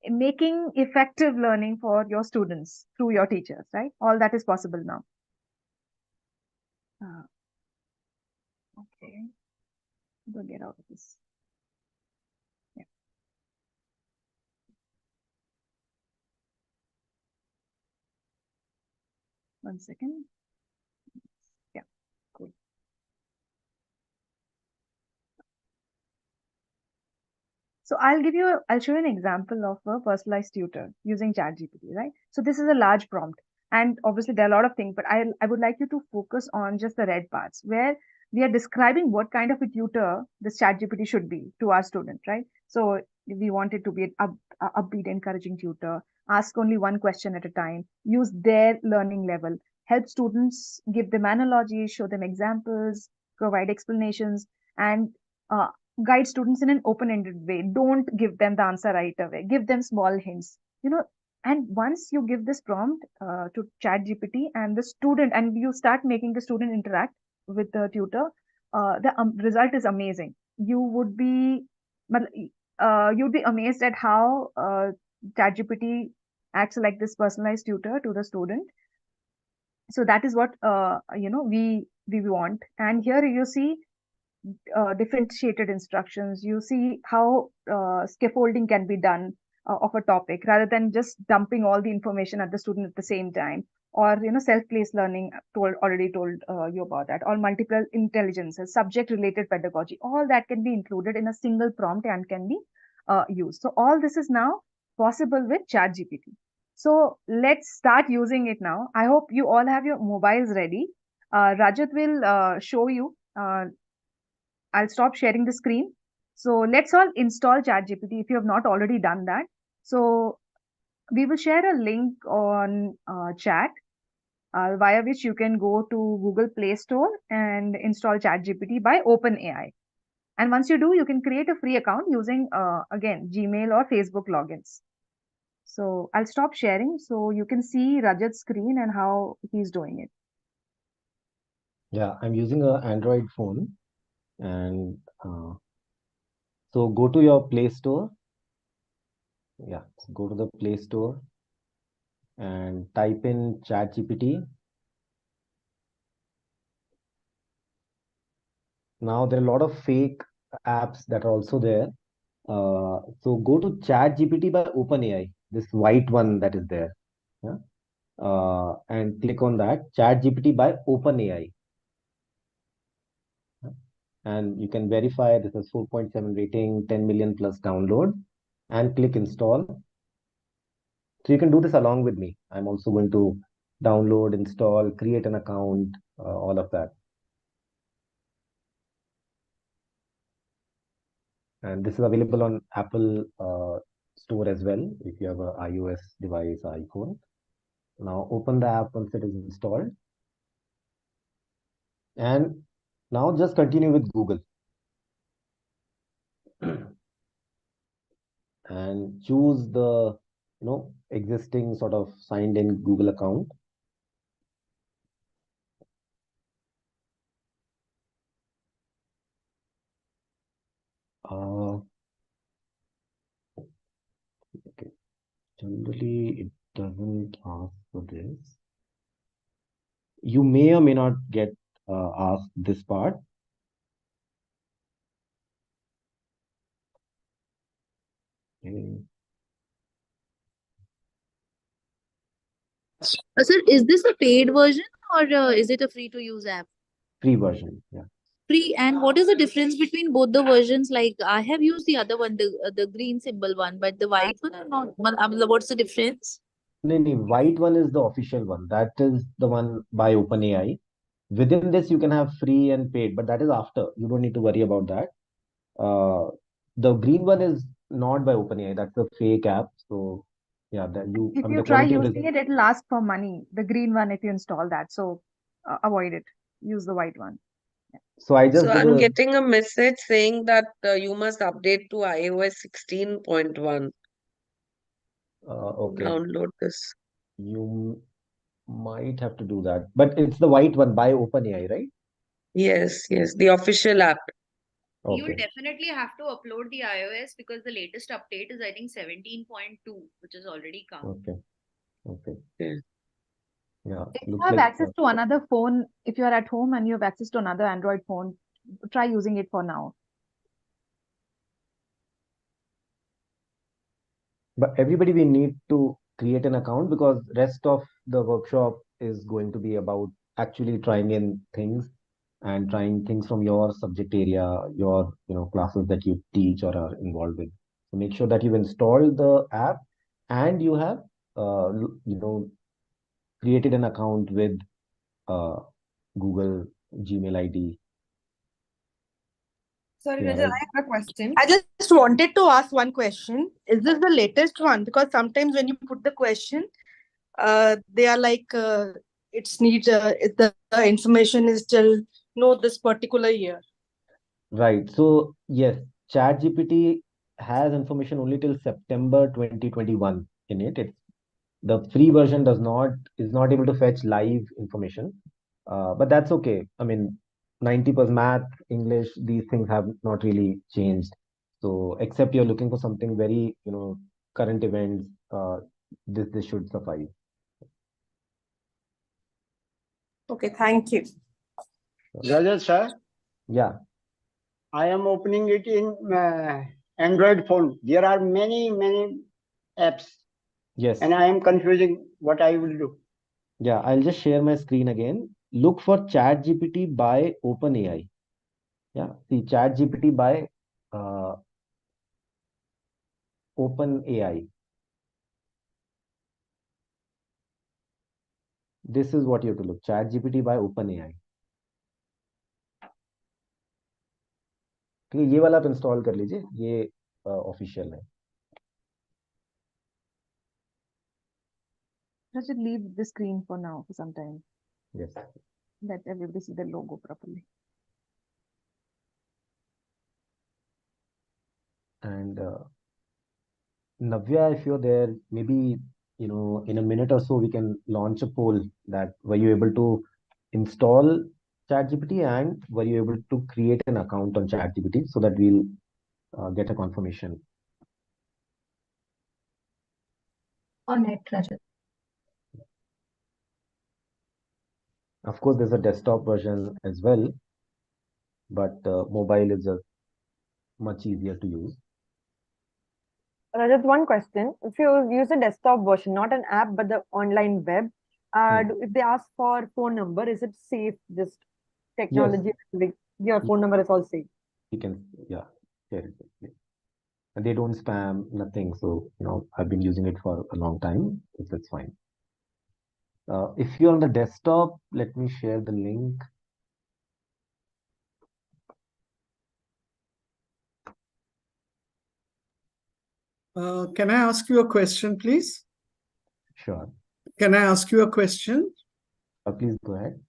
making effective learning for your students through your teachers, right? All that is possible now. Okay, we'll get out of this. Yeah. One second. Yeah, cool. So I'll show you an example of a personalized tutor using ChatGPT, right? So this is a large prompt, and obviously there are a lot of things, but I would like you to focus on just the red parts where we are describing what kind of a tutor this ChatGPT should be to our student, right? So we want it to be an upbeat, encouraging tutor, ask only one question at a time, use their learning level, help students, give them analogies, show them examples, provide explanations, and guide students in an open-ended way. Don't give them the answer right away. Give them small hints. And once you give this prompt to ChatGPT and the student, and you start making the student interact with the tutor, the result is amazing. You'd be amazed at how ChatGPT acts like this personalized tutor to the student. So that is what we want. And here you see differentiated instructions. You see how scaffolding can be done of a topic rather than just dumping all the information at the student at the same time. Or self-paced learning. Already told you about that. Or multiple intelligences, subject-related pedagogy. All that can be included in a single prompt and can be used. So all this is now possible with ChatGPT. So let's start using it now. I hope you all have your mobiles ready. Rajat will show you. I'll stop sharing the screen. So let's all install ChatGPT if you have not already done that. So we will share a link on chat via which you can go to Google Play Store and install ChatGPT by OpenAI. And once you do, you can create a free account using, again, Gmail or Facebook logins. So I'll stop sharing so you can see Rajat's screen and how he's doing it. Yeah, I'm using an Android phone. And so go to your Play Store. Yeah, go to the Play Store and type in ChatGPT. Now there are a lot of fake apps that are also there. So go to ChatGPT by OpenAI, this white one that is there. Yeah? And click on that, ChatGPT by OpenAI. And you can verify this is 4.7 rating, 10 million plus download, and click install. So you can do this along with me. I'm also going to download, install, create an account, all of that. And this is available on Apple Store as well if you have an iOS device, iPhone. Now open the app once it is installed. And now just continue with Google. And choose the existing sort of signed in Google account. Okay. Generally, it doesn't ask for this. You may or may not get asked this part. Okay. Sir, is this a paid version or is it a free to use app? Free version, yeah. Free, and what is the difference between both the versions? Like I have used the other one, the green symbol one, but the white one or not. What's the difference? No, white one is the official one. That is the one by OpenAI. Within this, you can have free and paid, but that is after. You don't need to worry about that. The green one is not by OpenAI. That's a fake app. So yeah, that you If you the try quality of using result. it, it'll ask for money. The green one, if you install that. So avoid it. Use the white one. So I So just did I'm a getting a message saying that you must update to iOS 16.1 to okay. download this. You might have to do that, but it's the white one by OpenAI, right? Yes, yes, the official app. You'll Okay. definitely have to upload the iOS because the latest update is, I think, 17.2, which has already come. Okay. Okay. Yeah. Yeah. If you Looks have like access to another phone, if you're at home and you have access to another Android phone, try using it for now. but everybody we need to create an account because rest of the workshop is going to be about actually trying in things and trying things from your subject area, your classes that you teach or are involved with. So make sure that you've installed the app and you have created an account with uh, Google Gmail ID. Sorry, Yeah, Rajat, I have a question. I just wanted to ask one question. Is this the latest one? Because sometimes when you put the question, they are like, it's needs the information is still no this particular year. right. So yes, ChatGPT has information only till September 2021 in it. The free version is not able to fetch live information, but that's okay. I mean, 90% math, English, these things have not really changed. So except you're looking for something very current events, this should suffice. Okay, thank you. Rajat sir, Yeah. I am opening it in Android phone. There are many apps, Yes. and I am confusing what I will do. Yeah, I'll just share my screen again. Look for ChatGPT by OpenAI. Yeah, see ChatGPT by uh, OpenAI. This is what you have to look. ChatGPT by OpenAI. ठीक है, ये वाला आप install कर लीजिए, ये official है. Let's just leave the screen for now for some time. Yes. Let everybody see the logo properly. And Navya, if you're there, maybe in a minute or so we can launch a poll that were you able to install ChatGPT and were you able to create an account on ChatGPT so that we'll get a confirmation. On it, Rajat. Of course, there's a desktop version as well, but mobile is just much easier to use. Rajat, one question. If you use a desktop version, not an app, but the online web, if they ask for phone number, is it safe? Just technology, your phone number is all safe. You can, yeah, share it. And they don't spam, nothing. So, I've been using it for a long time. That's fine. If you're on the desktop, let me share the link. Can I ask you a question, please? Sure. Can I ask you a question? Please go ahead.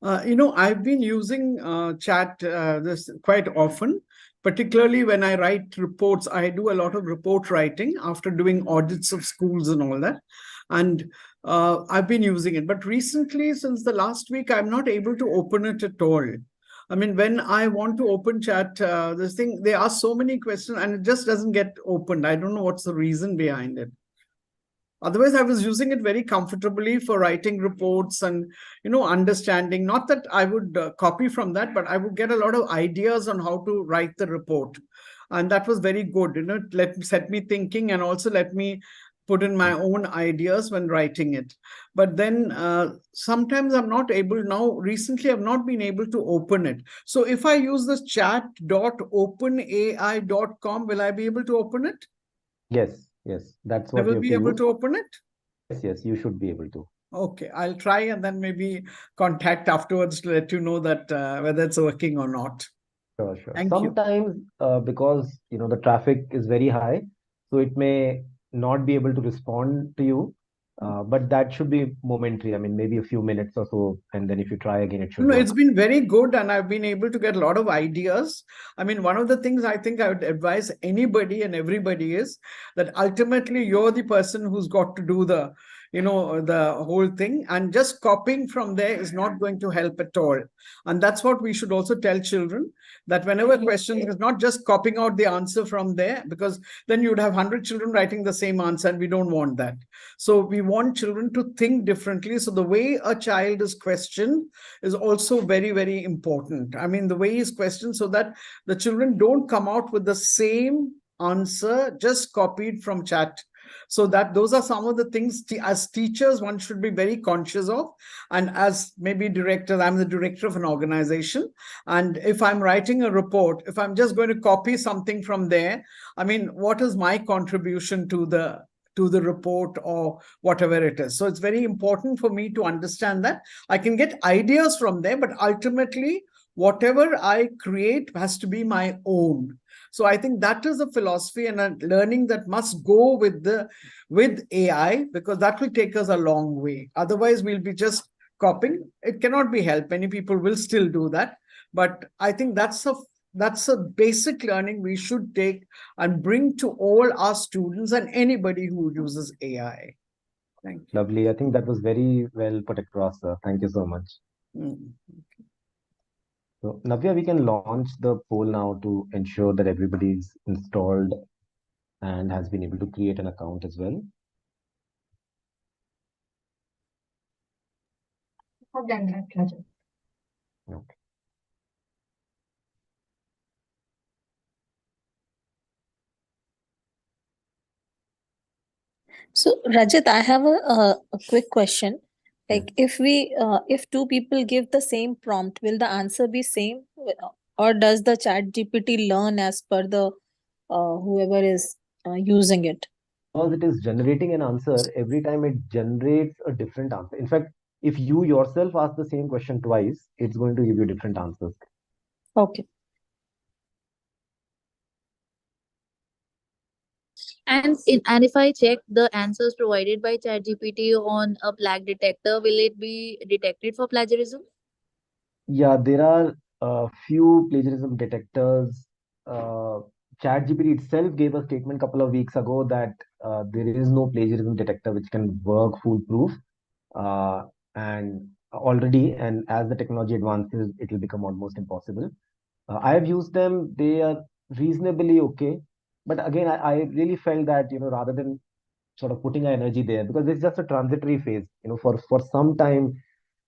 I've been using chat this quite often, particularly when I write reports. I do a lot of report writing after doing audits of schools and all that. And I've been using it. But recently, since the last week, I'm not able to open it at all. I mean, when I want to open chat, this thing, they ask so many questions and it just doesn't get opened. I don't know what's the reason behind it. Otherwise, I was using it very comfortably for writing reports and, understanding. Not that I would copy from that, but I would get a lot of ideas on how to write the report. And that was very good. Set me thinking and also let me put in my own ideas when writing it. But then sometimes I'm not able now. Recently, I've not been able to open it. So if I use this chat.openai.com, will I be able to open it? Yes, that's I what will you have be to able use. to open it? Yes, you should be able to. Okay, I'll try and then maybe contact afterwards to let you know that whether it's working or not. Sure. Thank you. Sometimes, because the traffic is very high, so it may not be able to respond to you. But that should be momentary. I mean, maybe a few minutes or so, and then if you try again, it should No, work. it's been very good, and I've been able to get a lot of ideas. I mean, one of the things I think I would advise anybody and everybody is that ultimately you're the person who's got to do the whole thing, and just copying from there is not going to help at all. And that's what we should also tell children, that whenever questions is not just copying out the answer from there, because then you'd have 100 children writing the same answer, and we don't want that. So we want children to think differently. So the way a child is questioned is also very, very important. I mean, the way he's questioned, so that the children don't come out with the same answer just copied from chat. So that those are some of the things as teachers one should be very conscious of. And as maybe director, I'm the director of an organization, and if I'm writing a report, if I'm just going to copy something from there, I mean, what is my contribution to the report or whatever it is? So it's very important for me to understand that I can get ideas from there, but ultimately whatever I create has to be my own. So I think that is a philosophy and a learning that must go with AI, because that will take us a long way. Otherwise, we'll be just copying. It cannot be helped. Many people will still do that. But I think that's a basic learning we should take and bring to all our students and anybody who uses AI. Thank you. Lovely. I think that was very well put across, sir. Thank you so much. So, Navya, we can launch the poll now to ensure that everybody's installed and has been able to create an account as well. I've done that, Rajat. Okay. So, Rajat, I have a quick question. Like, if two people give the same prompt, will the answer be same, or does the Chat GPT learn as per the whoever is using it? Because it is generating an answer, every time it generates a different answer. In fact, if you yourself ask the same question twice, it's going to give you different answers. Okay. And if I check the answers provided by ChatGPT on a plaque detector, will it be detected for plagiarism? Yeah, there are a few plagiarism detectors. ChatGPT itself gave a statement a couple of weeks ago that there is no plagiarism detector which can work foolproof. And already, and as the technology advances, it will become almost impossible. I have used them; they are reasonably okay. But again, I really felt that rather than sort of putting our energy there, because it's just a transitory phase. For some time,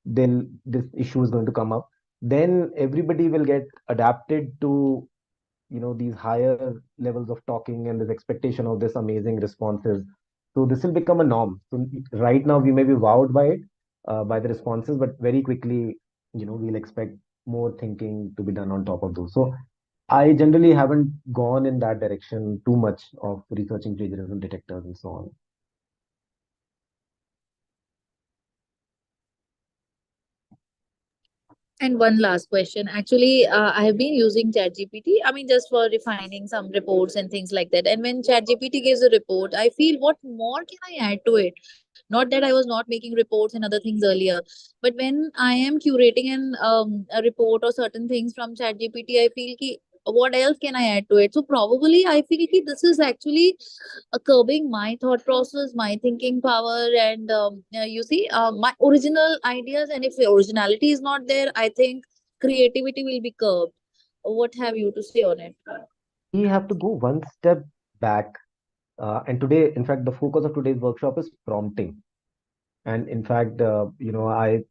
then this issue is going to come up. Then everybody will get adapted to these higher levels of talking and this expectation of this amazing responses. So this will become a norm. So right now we may be wowed by it, by the responses, but very quickly we'll expect more thinking to be done on top of those. So I generally haven't gone in that direction too much of researching plagiarism detectors and so on. And one last question. Actually, I have been using ChatGPT. I mean, just for refining some reports and things like that. And when ChatGPT gives a report, I feel what more can I add to it? Not that I was not making reports and other things earlier, but when I am curating a report or certain things from ChatGPT, I feel ki what else can I add to it? So probably I feel ki this is actually curbing my thought process, my thinking power, and you see, my original ideas. And if the originality is not there, I think creativity will be curbed. What have you to say on it? We have to go one step back. And today, in fact, the focus of today's workshop is prompting. And in fact, I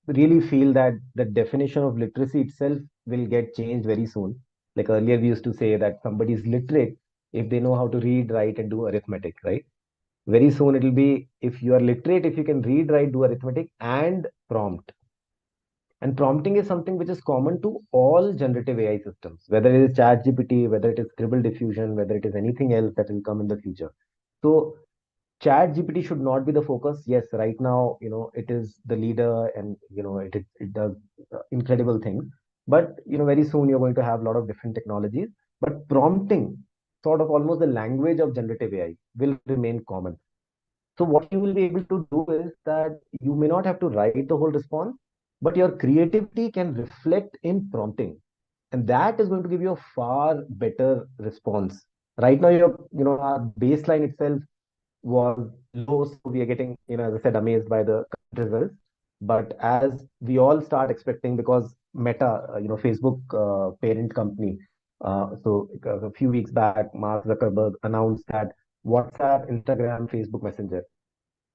really feel that the definition of literacy itself will get changed very soon. Like earlier, we used to say that somebody is literate if they know how to read, write, and do arithmetic, right? Very soon it'll be if you are literate, if you can read, write, do arithmetic, and prompt. And prompting is something which is common to all generative AI systems, whether it is ChatGPT, whether it is Scribble Diffusion, whether it is anything else that will come in the future. So ChatGPT should not be the focus. Yes, right now, it is the leader, and it does incredible things. But very soon you're going to have a lot of different technologies. But prompting, sort of almost the language of generative AI, will remain common. So what you will be able to do is that you may not have to write the whole response, but your creativity can reflect in prompting, and that is going to give you a far better response. Right now, our baseline itself was low, so we are getting, as I said, amazed by the results. But as we all start expecting, because Meta, Facebook parent company, a few weeks back, Mark Zuckerberg announced that WhatsApp, Instagram, Facebook Messenger,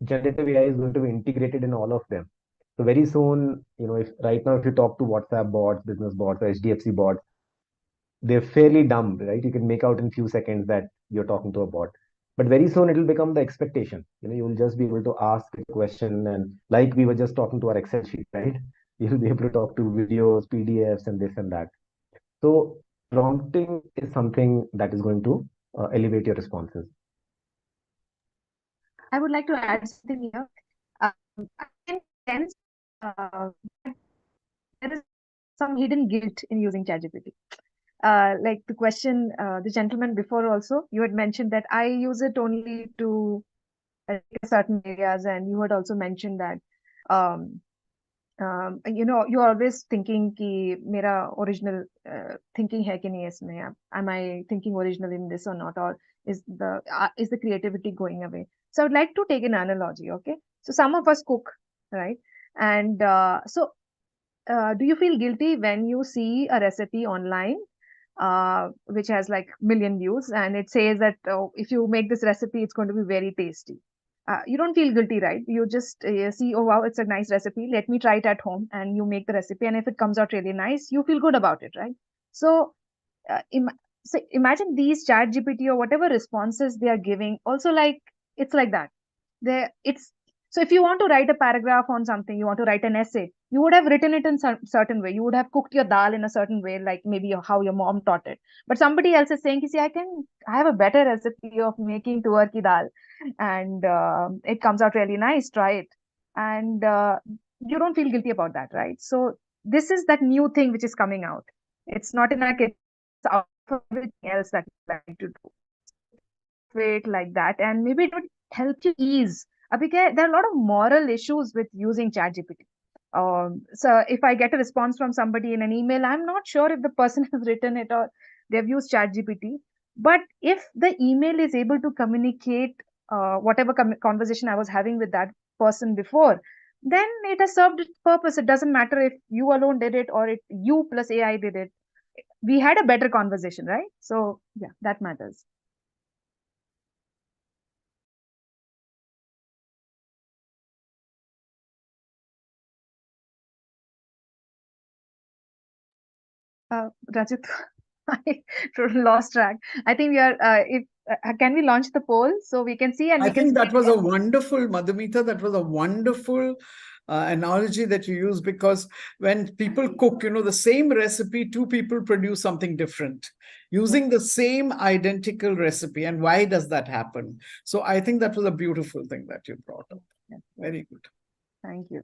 generative AI is going to be integrated in all of them. So very soon, if right now, if you talk to WhatsApp bots, business bots, or HDFC bots, they're fairly dumb, right? You can make out in few seconds that you're talking to a bot. But very soon it will become the expectation. You will just be able to ask a question, and like we were just talking to our Excel sheet, right? You'll be able to talk to videos, PDFs, and this and that. So prompting is something that is going to elevate your responses. I would like to add something here. I can sense there is some hidden guilt in using ChatGPT. Like the question, the gentleman before also, you had mentioned that I use it only to certain areas, and you had also mentioned that you're always thinking कि मेरा original thinking है कि नहीं इसमें, am I thinking original in this or not, or is the creativity going away? So I would like to take an analogy. Okay, so some of us cook, right? And do you feel guilty when you see a recipe online which has like million views, and it says that if you make this recipe, it's going to be very tasty? You don't feel guilty, right? You just see, oh wow, it's a nice recipe, let me try it at home, and you make the recipe, and if it comes out really nice, you feel good about it, right? So so imagine these chat GPT or whatever responses they are giving also, like it's like that. It's so if you want to write a paragraph on something, you want to write an essay, you would have written it in some certain way, you would have cooked your dal in a certain way, like maybe how your mom taught it. But somebody else is saying, see, I have a better recipe of making tuar ki dal, and it comes out really nice, try it. And you don't feel guilty about that, right? So this is that new thing which is coming out. It's not in our kitchen, it's out of everything else that we like to do it like that, and maybe it would help you ease. Because there are a lot of moral issues with using ChatGPT. So if I get a response from somebody in an email, I'm not sure if the person has written it or they've used ChatGPT. But if the email is able to communicate whatever conversation I was having with that person before, then it has served its purpose. It doesn't matter if you alone did it or if you plus AI did it. We had a better conversation, right? So yeah, that matters. Rajat, I lost track. I think we are. If can we launch the poll so we can see, and I we can think that see was a wonderful, Madhumita, that was a wonderful analogy that you used, because when people cook, the same recipe, two people produce something different using the same identical recipe. And why does that happen? So I think that was a beautiful thing that you brought up. Very good. Thank you.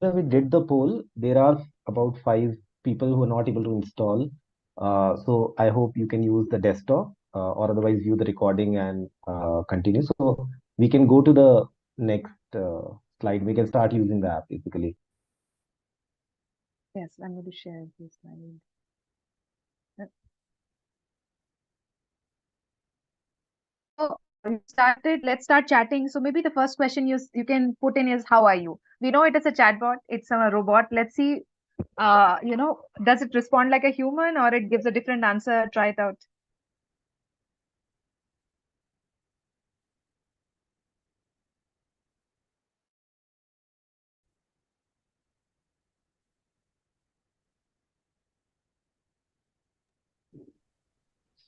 We did the poll. There are about 5 people who are not able to install. So I hope you can use the desktop, or otherwise view the recording and continue. So we can go to the next slide. We can start using the app basically. Yes, I'm going to share this slide. So let's start chatting. So maybe the first question you can put in is, how are you? We know it is a chatbot, it's a robot. Let's see, does it respond like a human or it gives a different answer? Try it out.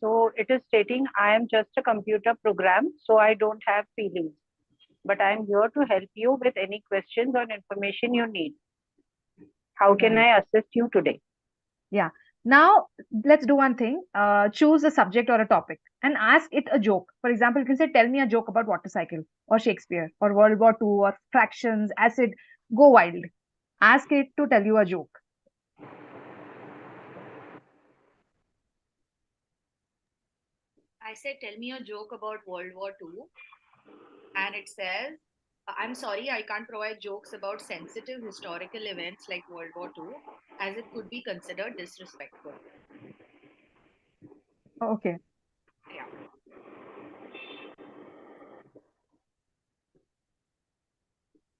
So it is stating, I am just a computer program, so I don't have feelings. But I am here to help you with any questions or information you need. How can I assist you today? Yeah. Now, let's do one thing. Choose a subject or a topic and ask it a joke. For example, you can say, tell me a joke about water cycle or Shakespeare or World War II or fractions, acid. Go wild. Ask it to tell you a joke. I said, tell me a joke about World War II. And it says, I'm sorry, I can't provide jokes about sensitive historical events like World War II, as it could be considered disrespectful. Okay. Yeah.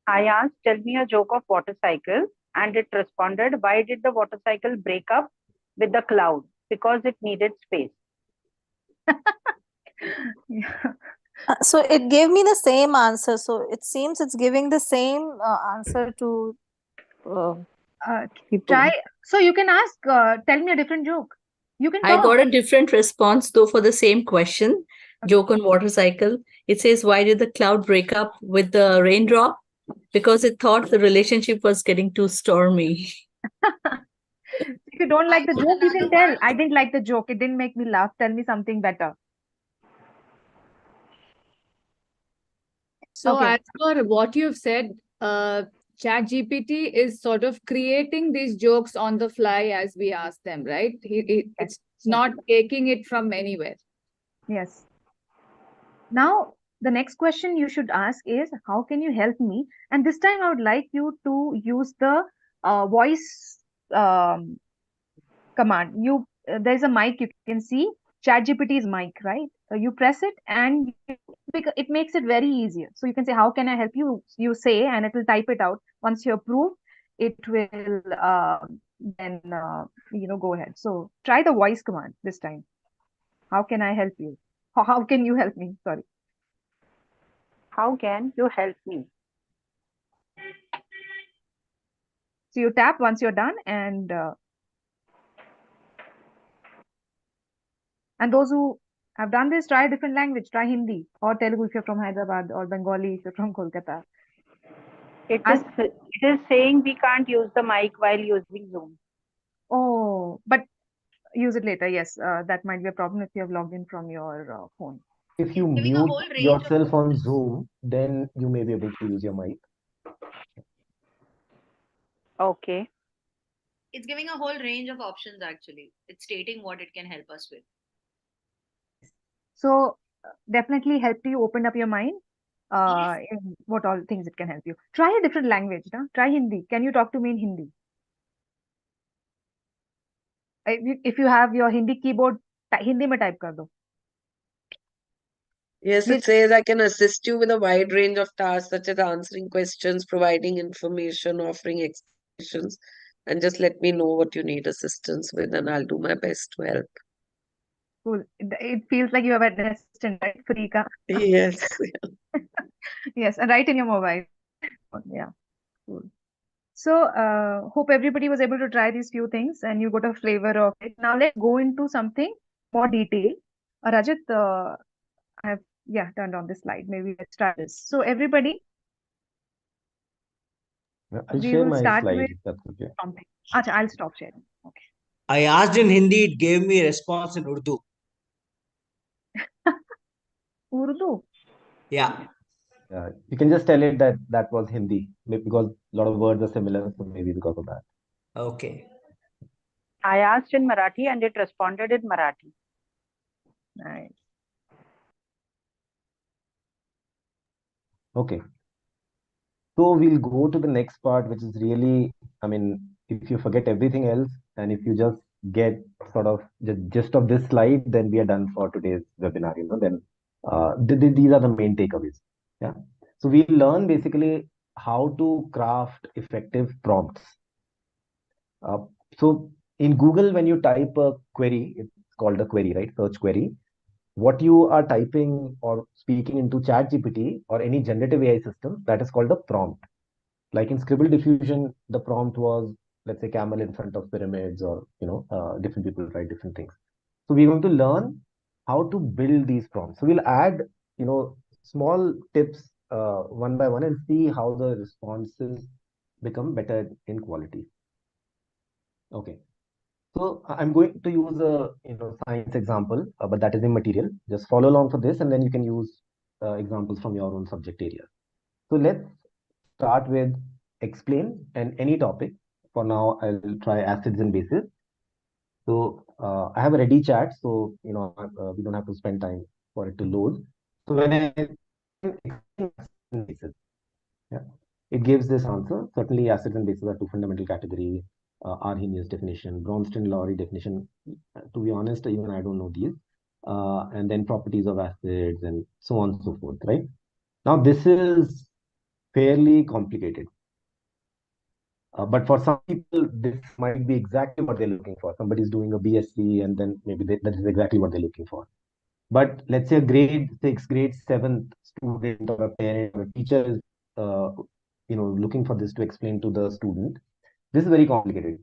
I asked, tell me a joke of water cycle, and it responded, why did the water cycle break up with the cloud? Because it needed space. Yeah. So it gave me the same answer. So it seems it's giving the same answer to people. Try. So you can ask, tell me a different joke. You can I talk. got a different response though for the same question. Joke on water cycle. It says, why did the cloud break up with the raindrop? Because it thought the relationship was getting too stormy. If you don't like the joke, you can tell. I didn't like the joke. It didn't make me laugh. Tell me something better. So Okay. as for what you've said, ChatGPT is sort of creating these jokes on the fly as we ask them, right? It's not taking it from anywhere. Yes. Now, the next question you should ask is, how can you help me? And this time I would like you to use the voice command. There's a mic you can see. ChatGPT's mic, right? You press it and it makes it very easier. So you can say, how can I help you? You say, and it will type it out. Once you approve, it will then go ahead. So try the voice command this time. How can I help you? How can you help me? Sorry. How can you help me? So you tap once you're done, and those who have done this, try a different language. Try Hindi or Telugu if you're from Hyderabad, or Bengali if you're from Kolkata. It is saying we can't use the mic while using Zoom. Oh, but use it later. Yes, that might be a problem if you have logged in from your phone. If you mute yourself on Zoom, then you may be able to use your mic. Okay. It's giving a whole range of options actually. It's stating what it can help us with. So definitely help you open up your mind. In what all things it can help you. Try a different language. No? Try Hindi. Can you talk to me in Hindi? If you have your Hindi keyboard, Hindi में type कर दो. Yes, it says I can assist you with a wide range of tasks such as answering questions, providing information, offering explanations, and just let me know what you need assistance with, and I'll do my best to help. Cool. It feels like you have an assistant, right? Free ka. Yes. Yes, and right in your mobile. Yeah. Cool. So, hope everybody was able to try these few things and you got a flavor of it. Now let's go into something more detail. Rajat, I have turned on this slide. Maybe let's start this. So everybody, I'll we share will my start slide with if that's okay. prompting. Acha, I'll stop sharing. Okay. I asked in Hindi, it gave me a response in Urdu. Urdu? Yeah. You can just tell it that that was Hindi because a lot of words are similar, so maybe because of that. Okay. I asked in Marathi and it responded in Marathi. Nice. Okay. So we'll go to the next part, which is really, I mean, if you forget everything else and if you just get sort of the gist of this slide, then we are done for today's webinar. Then these are the main takeaways. Yeah. So we learn basically how to craft effective prompts. So in Google, when you type a query, it's called a query, right? Search query. What you are typing or speaking into ChatGPT or any generative AI system, that is called a prompt. Like in Scribble Diffusion, the prompt was, let's say, camel in front of pyramids, or different people write different things. So we're going to learn how to build these prompts. So we'll add small tips one by one and see how the responses become better in quality. Okay. So I'm going to use a science example, but that is immaterial. Just follow along for this, and then you can use examples from your own subject area. So let's start with explain and any topic. For now, I'll try acids and bases. So I have a ready chat, so we don't have to spend time for it to load. So when I explain acids and bases, yeah, it gives this answer. Certainly, acids and bases are two fundamental categories. Arrhenius definition, Bronston-Lowry definition. To be honest, even I don't know these. And then properties of acids and so on and so forth, right? Now, this is fairly complicated. But for some people, this might be exactly what they're looking for. Somebody's doing a BSc, and then maybe that is exactly what they're looking for. But let's say a grade 6, grade 7 student or a parent or a teacher is, looking for this to explain to the student. This is very complicated.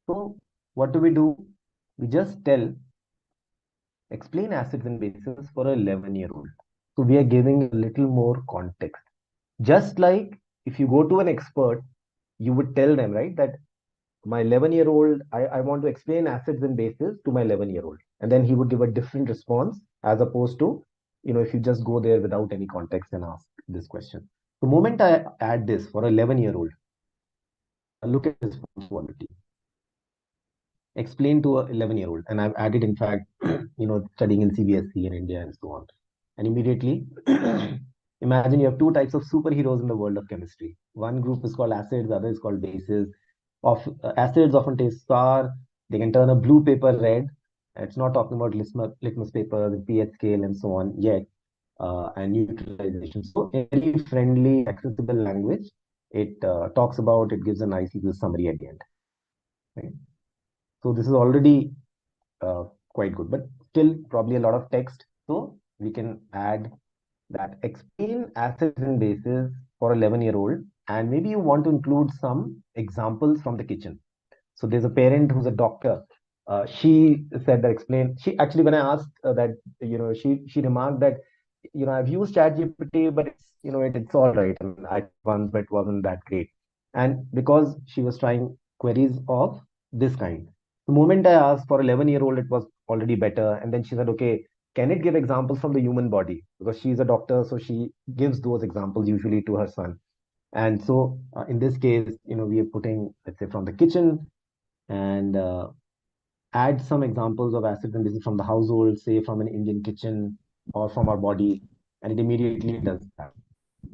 So what do? We just explain acids and bases for a 11-year-old. So we are giving a little more context. Just like if you go to an expert, you would tell them, right, that my 11-year-old, I want to explain acids and bases to my 11-year-old. And then he would give a different response as opposed to, if you just go there without any context and ask this question. The moment I add this for 11-year-old, look at response quality. Explain to a 11-year-old. And I've added, in fact, studying in CBSE in India and so on. And immediately, imagine you have two types of superheroes in the world of chemistry. One group is called acids, the other is called bases. Acids often taste sour. They can turn a blue paper red. It's not talking about litmus paper, the pH scale, and so on yet, and neutralization. So, in a very friendly, accessible language, it talks about, it gives a nice little summary at the end. Right? So, this is already quite good, but still probably a lot of text. So, we can add that explain acids and bases for 11-year-old, and maybe you want to include some examples from the kitchen. So there's a parent who's a doctor. She said that explain. She actually, when I asked that, she remarked that, I've used ChatGPT, but it's all right. I mean, I once, but it wasn't that great. And because she was trying queries of this kind, the moment I asked for 11-year-old, it was already better. And then she said, okay, can it give examples from the human body? Because she's a doctor, so she gives those examples usually to her son. And so in this case, we are putting, let's say, from the kitchen, and add some examples of acids and bases from the household, say from an Indian kitchen or from our body, and it immediately does that.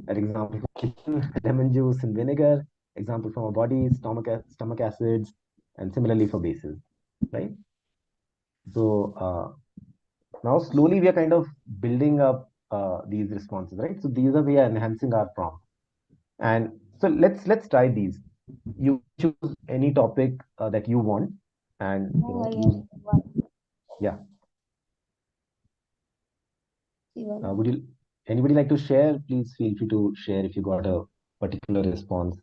An example from kitchen, lemon juice and vinegar. Example from our body, stomach acids, and similarly for bases, right? So now slowly we are kind of building up these responses, right? So these are, we are enhancing our prompt. And so let's try these. You choose any topic that you want, and yeah. Would you anybody like to share? Please feel free to share if you got a particular response.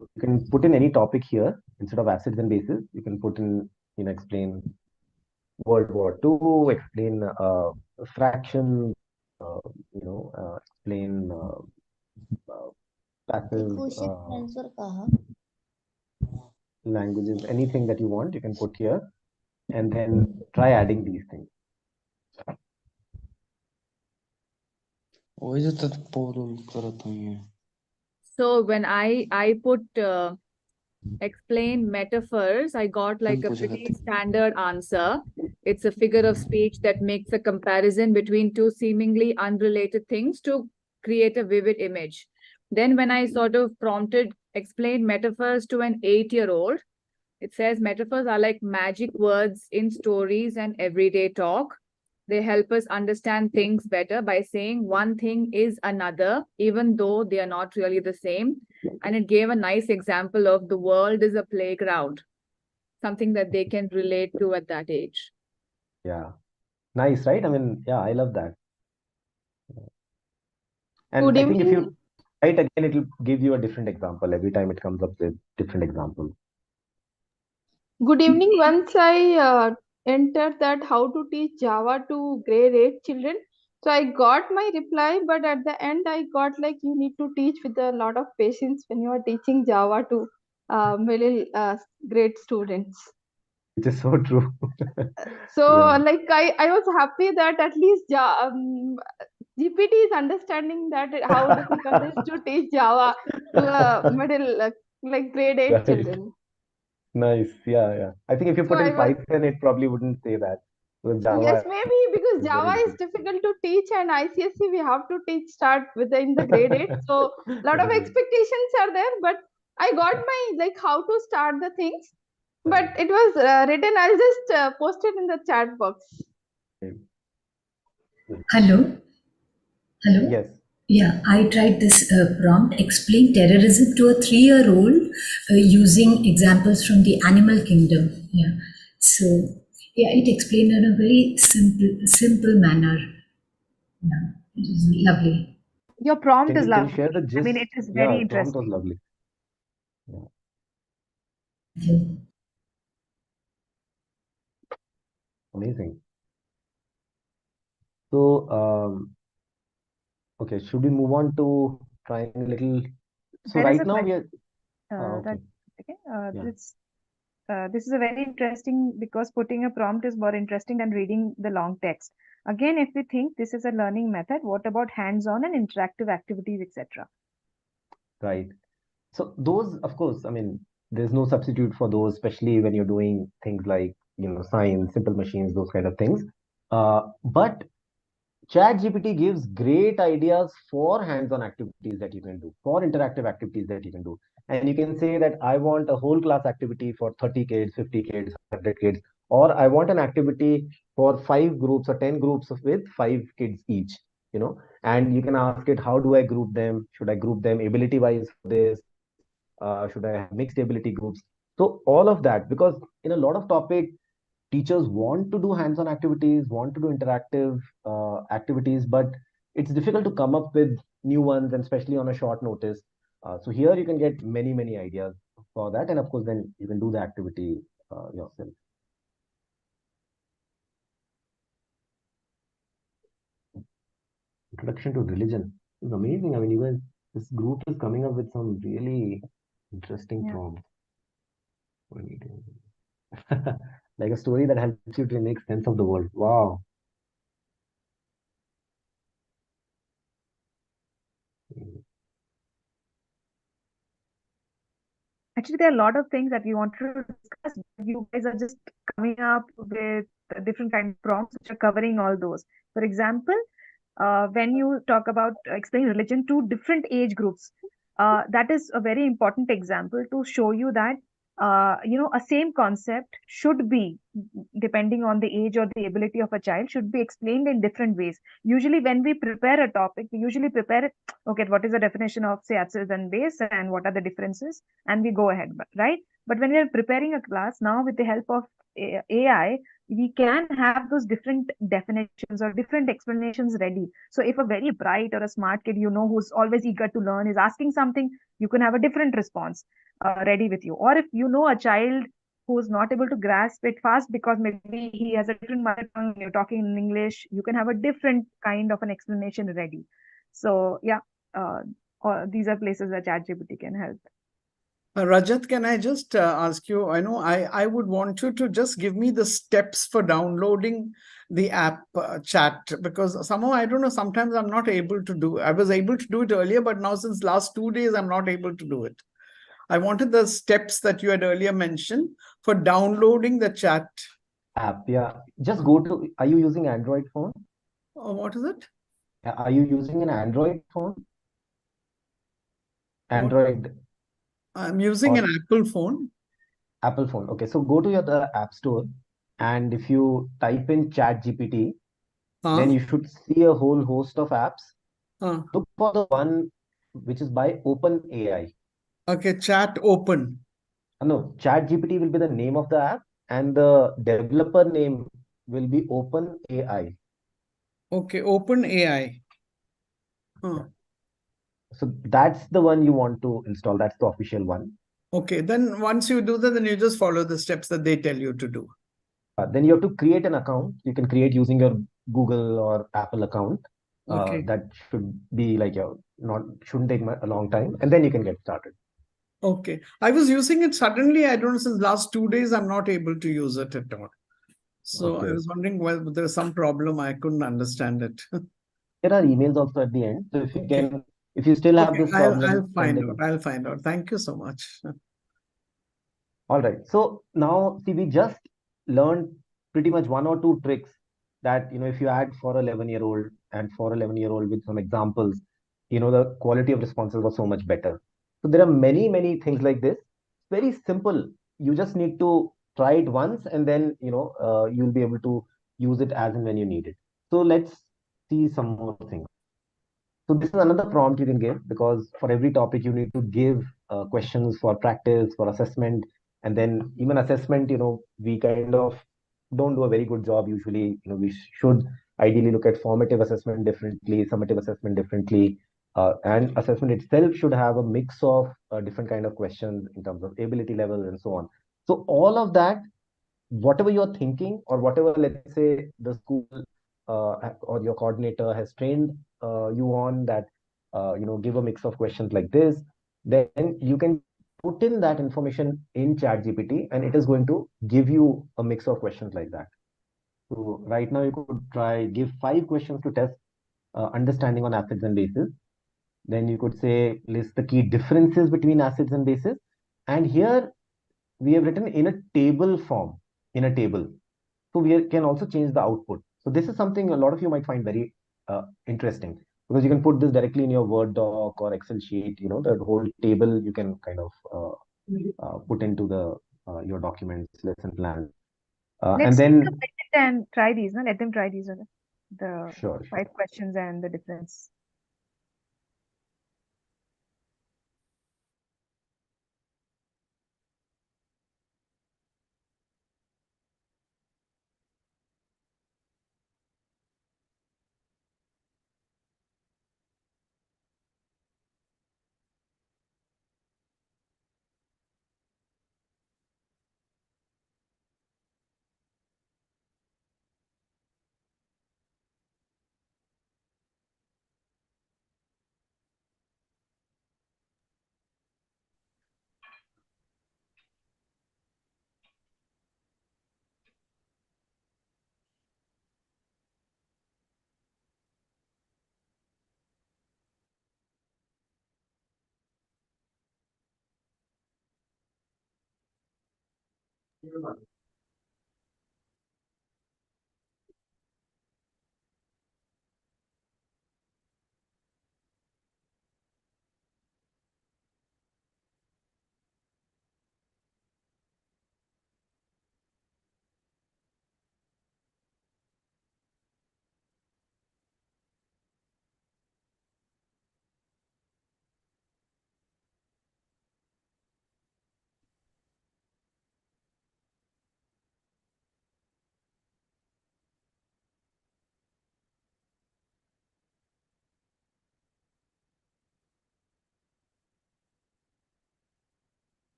You can put in any topic here instead of acids and bases. You can put in, explain World War II, explain fraction, explain passive languages, anything that you want, you can put here, and then try adding these things. So when I put explain metaphors, I got like a pretty standard answer. It's a figure of speech that makes a comparison between two seemingly unrelated things to create a vivid image. Then when I sort of prompted explain metaphors to an 8-year-old, it says metaphors are like magic words in stories and everyday talk. They help us understand things better by saying one thing is another, even though they are not really the same. And it gave a nice example of the world is a playground, something that they can relate to at that age. Yeah. Nice, right? I mean, yeah, I love that. And Good I think if evening. you write again, it will give you a different example every time it comes up with different examples. Good evening. Once I entered that how to teach Java to grade 8 children, So I got my reply, but at the end I got like you need to teach with a lot of patience when you are teaching Java to middle grade students. Which is so true. So Yeah. like I was happy that at least GPT is understanding that how difficult it is to teach Java to middle like grade 8 Right. children. Nice. Yeah, yeah. I think if you So put I in was Python, it probably wouldn't say that. Because yes, Java maybe because is Java very is difficult. difficult to teach and ICSE we have to teach start within the grade 8. So lot of Right. expectations are there, but I got my like how to start the things, but it was written. I'll just post it in the chat box. Hello. Hello. Yes. Yeah, I tried this prompt explain terrorism to a 3-year-old using examples from the animal kingdom. Yeah. So yeah, it explained in a very simple manner. Yeah, it was lovely. Your prompt is Can you share the lovely. I mean, gist? it is Yeah, very prompt was interesting. lovely. Yeah. Amazing. So, okay, should we move on to trying a little? So There is right a now we question. are, okay. Okay. Yeah. This is a very interesting because putting a prompt is more interesting than reading the long text. Again, if we think this is a learning method, what about hands-on and interactive activities, etc.? Right. So those, of course, I mean, there's no substitute for those, especially when you're doing things like, science, simple machines, those kind of things. But ChatGPT gives great ideas for hands-on activities that you can do, for interactive activities that you can do. And you can say that I want a whole class activity for 30 kids, 50 kids, 100 kids, or I want an activity for 5 groups or 10 groups with 5 kids each, and you can ask it, how do I group them? Should I group them ability-wise for this? Should I have mixed ability groups? So all of that, because in a lot of topics, teachers want to do hands-on activities, want to do interactive activities, but it's difficult to come up with new ones, and especially on a short notice. So here you can get many, many ideas for that, and of course, then you can do the activity yourself. Introduction to religion is amazing. I mean, you guys, this group is coming up with some really interesting Yeah. prompts. What are you doing? Like a story that helps you to make sense of the world. Wow. Actually, there are a lot of things that we want to discuss. You guys are just coming up with different kind of prompts which are covering all those. For example, when you talk about explain religion to different age groups, that is a very important example to show you that a same concept should be, depending on the age or the ability of a child, should be explained in different ways. Usually when we prepare a topic, we usually prepare it, okay, what is the definition of say axis and base and what are the differences, and we go ahead, right? But when we are preparing a class now with the help of AI, we can have those different definitions or different explanations ready. So if a very bright or a smart kid, who's always eager to learn, is asking something, you can have a different response ready with you. Or if you know a child who's not able to grasp it fast because maybe he has a different mother tongue, you're talking in English, you can have a different kind of an explanation ready. So yeah, these are places where ChatGPT can help. Rajat, can I just ask you? I know I would want you to just give me the steps for downloading the app chat, because somehow I don't know, sometimes I'm not able to do. I was able to do it earlier, but now since last 2 days, I'm not able to do it. I wanted the steps that you had earlier mentioned for downloading the chat app. Yeah, just go to, are you using Android phone? What is it? Are you using an Android phone? Android. I'm using an Apple phone. Apple phone. Okay, so go to the App Store, and if you type in ChatGPT, then you should see a whole host of apps. Look for the one which is by OpenAI. Okay, Chat Open. No, ChatGPT will be the name of the app, and the developer name will be OpenAI. Okay, OpenAI. So that's the one you want to install. That's the official one. Okay, then once you do that, then you just follow the steps that they tell you to do. Then you have to create an account. You can create using your Google or Apple account. Okay. That should be like shouldn't take a long time, and then you can get started. Okay. I was using it suddenly. I don't know, since last 2 days, I'm not able to use it at all. So I Okay. was wondering whether there's some problem. I couldn't understand it. There are emails also at the end. So if you Okay. can, if you still have Okay, this I'll problem, find send it. out. I'll find out. Thank you so much. All right. So now, see, we just learned pretty much one or two tricks that, if you add for 11-year-old and for 11-year-old with some examples, the quality of responses was so much better. So there are many, many things like this. Very simple. You just need to try it once, and then, you'll be able to use it as and when you need it. So let's see some more things. So this is another prompt you can give, because for every topic you need to give questions for practice, for assessment, and then even assessment, we kind of don't do a very good job usually. We should ideally look at formative assessment differently, summative assessment differently, and assessment itself should have a mix of different kind of questions in terms of ability levels and so on. So all of that, whatever you're thinking, or whatever, let's say, the school or your coordinator has trained you on, that give a mix of questions like this, then you can put in that information in ChatGPT, and it is going to give you a mix of questions like that. So right now you could give 5 questions to test understanding on acids and bases. Then you could say list the key differences between acids and bases, and here we have written in a table form, in a table. So we can also change the output. So this is something a lot of you might find very interesting, because you can put this directly in your Word doc or Excel sheet. The whole table you can kind of put into the your documents, lesson plans, and Let's take a then minute and try these. No? Let them try these. The sure. 5 questions and the difference.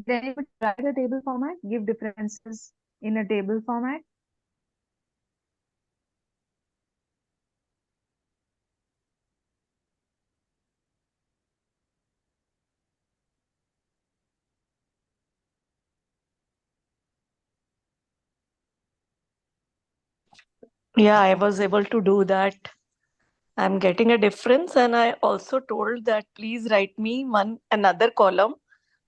Then you could try the table format, give differences in a table format. Yeah, I was able to do that. I'm getting a difference, and I also told that please write me another column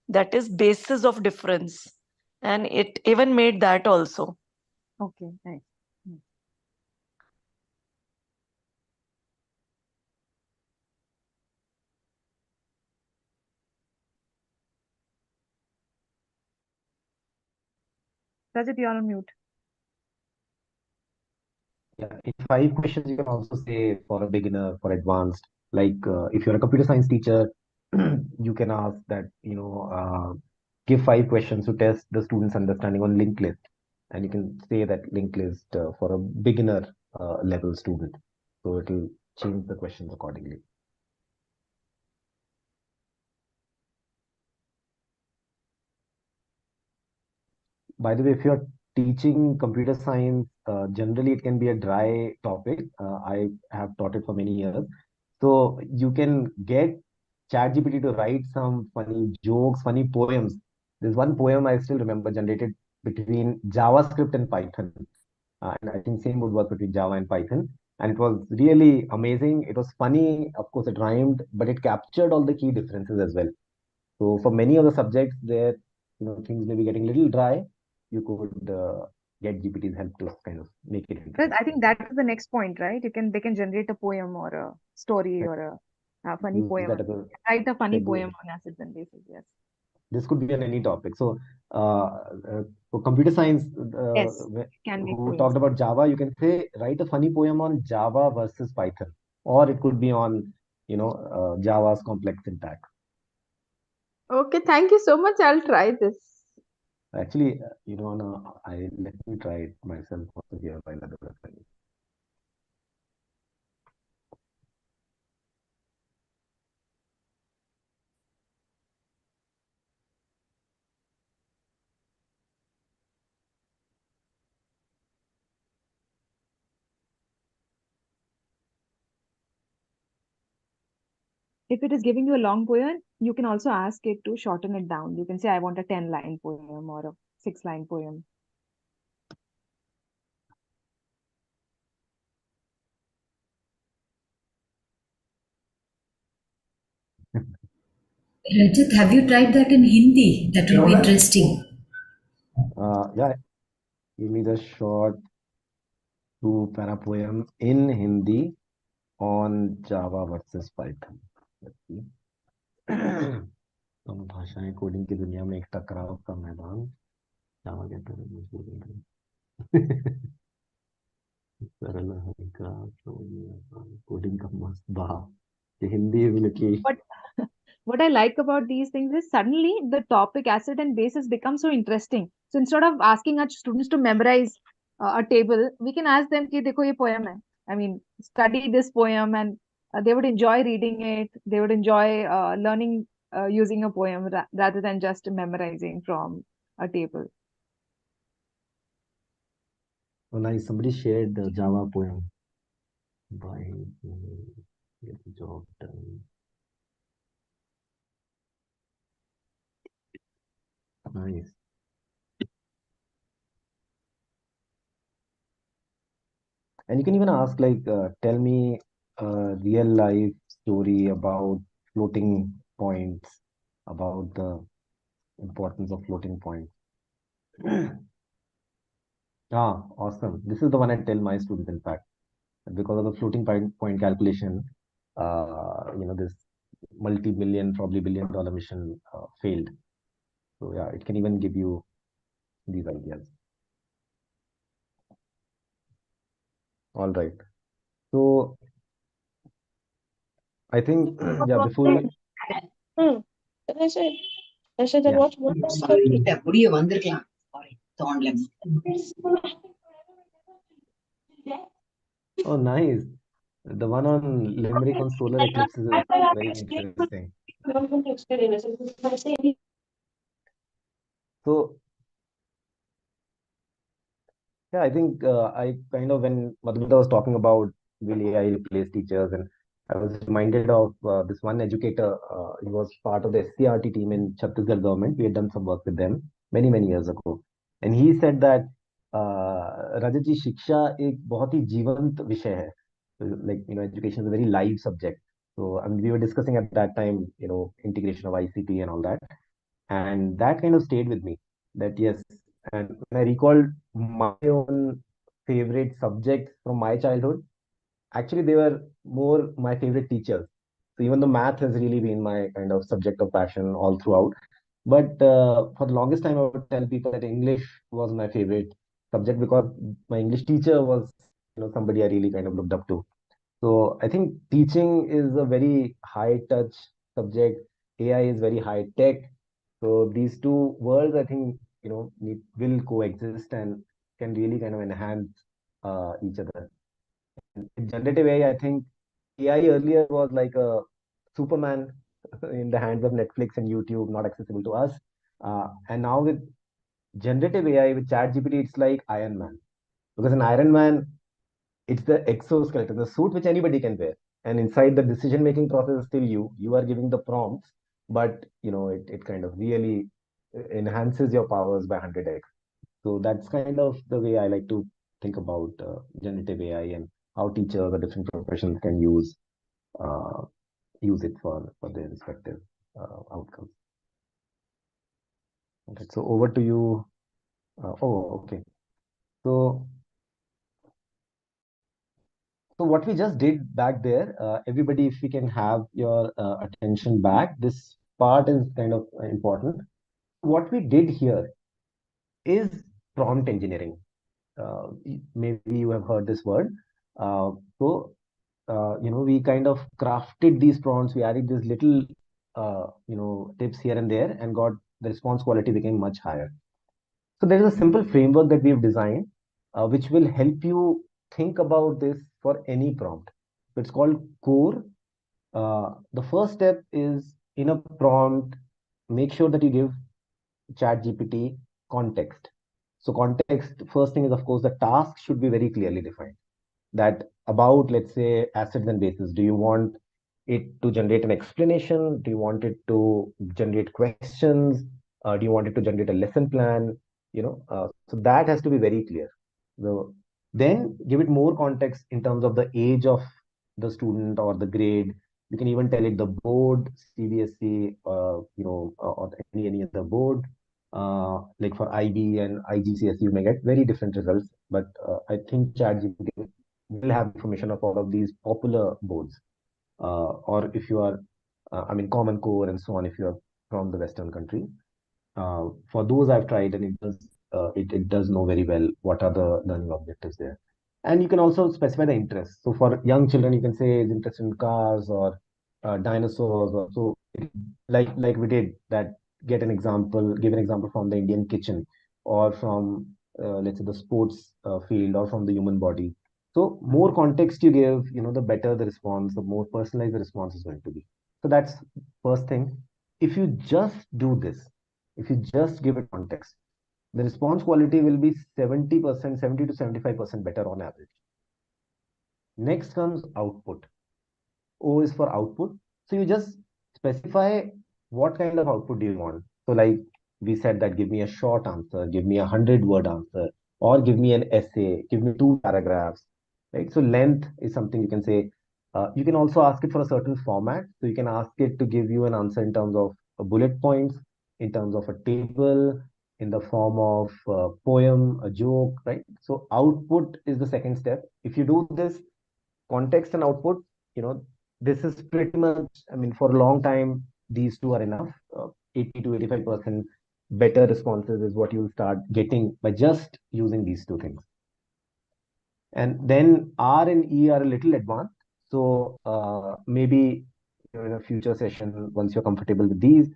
that is basis of difference, and it even made that also. Okay, nice. Rajat, you're on mute. Yeah, in 5 questions, you can also say for a beginner, for advanced. Like if you're a computer science teacher, you can ask that, give 5 questions to test the student's understanding on linked list. And you can say that linked list for a beginner level student. So it'll change the questions accordingly. By the way, if you're teaching computer science, generally it can be a dry topic. I have taught it for many years. So you can get ChatGPT to write some funny jokes, funny poems. There's one poem I still remember generated between JavaScript and Python. And I think same would work between Java and Python. And it was really amazing. It was funny. Of course, it rhymed, but it captured all the key differences as well. So for many of the subjects there, things may be getting a little dry. You could get GPT's help to kind of make it But I interesting. think that's the next point, right? They can generate a poem or a story or a funny Use poem. that as a Write a funny segue. poem on acids and bases. Yes. This could be on any topic. So for computer science, Yes, can make who poems. talked about Java, you can say write a funny poem on Java versus Python, or it could be on Java's complex syntax. Okay, thank you so much. I'll try this. Actually, let me try it myself also here while others are trying. If it is giving you a long poem, you can also ask it to shorten it down. You can say, I want a 10-line poem or a 6-line poem. Rajat, have you tried that in Hindi? That would be interesting. Yeah, give me the short 2-para poem in Hindi on Java versus Python. Let's see. दोनों भाषाएं coding की दुनिया में एक टकराव का मैदान जावा कहते हैं मजबूत सरल हल्का कोडिंग का मस्त भाव ये हिंदी है मिलके But what I like about these things is suddenly the topic acid and bases becomes so interesting. So instead of asking our students to memorize a table, we can ask them ki dekho ye poem hai. I mean, study this poem and they would enjoy reading it. They would enjoy learning using a poem rather than just memorizing from a table. Oh, nice. Somebody shared the Java poem by get the job done. Nice. And you can even ask tell me a real life story about floating points, about the importance of floating points. Awesome. This is the one I tell my students, in fact, because of the floating point calculation, this multi-million, probably $1 billion mission failed. So yeah, it can even give you these ideas. All right. So I think, yeah, before we... I said that Yeah. முடிய வந்திருக்கலாம். Sorry, தோணல. Oh, nice. The one on limerick on solar eclipses is very interesting. So yeah, I think I kind of, when Madhumita was talking about will AI replace teachers, and I was reminded of this one educator. He was part of the SCRT team in Chhattisgarh government. We had done some work with them many, many years ago. And he said that Rajat ji, शिक्षा एक बहुत ही जीवंत विषय है. Like, education is a very live subject. So I mean, we were discussing at that time, integration of ICT and all that. And that kind of stayed with me, that yes. And when I recalled my own favorite subjects from my childhood, actually they were more my favorite teachers. So even the math has really been my kind of subject of passion all throughout. But for the longest time, I would tell people that English was my favorite subject because my English teacher was, somebody I really kind of looked up to. So I think teaching is a very high touch subject. AI is very high tech. So these two worlds, I think, will coexist and can really kind of enhance each other. And with generative AI, I think AI earlier was like a Superman in the hands of Netflix and YouTube, not accessible to us. And now with generative AI, with ChatGPT, it's like Iron Man. Because an Iron Man, it's the exoskeleton, the suit which anybody can wear. And inside the decision-making process is still you. You are giving the prompts, but it kind of really enhances your powers by 100x. So that's kind of the way I like to think about generative AI and how teachers or different professions can uh, use it for their respective outcomes. Okay, so over to you. Oh, okay. So what we just did back there, everybody, if we can have your attention back, this part is kind of important. What we did here is prompt engineering. Maybe you have heard this word. So we kind of crafted these prompts. We added these little, tips here and there, and got the response quality became much higher. So there is a simple framework that we've designed, which will help you think about this for any prompt. So it's called core. The first step is in a prompt, make sure that you give ChatGPT context. So context, first thing is, of course, the task should be very clearly defined. That about, let's say, assets and bases. Do you want it to generate an explanation? Do you want it to generate questions? Do you want it to generate a lesson plan? So that has to be very clear. Then give it more context in terms of the age of the student or the grade. You can even tell it the board, CBSE, or any other board. Like for IB and IGCSE, you may get very different results. But I think ChatGPT will have information of all of these popular boards. Or if you are, Common Core and so on, if you are from the Western country. For those I've tried, and it does know very well what are the learning objectives there. And you can also specify the interest. So for young children, you can say is interested in cars or dinosaurs. Or so like we did that. Give an example from the Indian kitchen, or from let's say the sports field, or from the human body. So more context you give, the better the response, the more personalized the response is going to be. So that's first thing. If you just do this, if you just give it context, the response quality will be 70%, 70 to 75% better on average. Next comes output. O is for output. So you just specify what kind of output do you want. So like we said that give me a short answer, give me 100-word answer, or give me an essay, give me 2 paragraphs, right? So length is something you can say. You can also ask it for a certain format. So you can ask it to give you an answer in terms of bullet points, in terms of a table, in the form of a poem, a joke, right? So output is the second step. If you do this, context and output, this is pretty much, for a long time, these two are enough. 80 to 85% better responses is what you'll start getting by just using these two things. And then R and E are a little advanced. So maybe in a future session, once you're comfortable with these,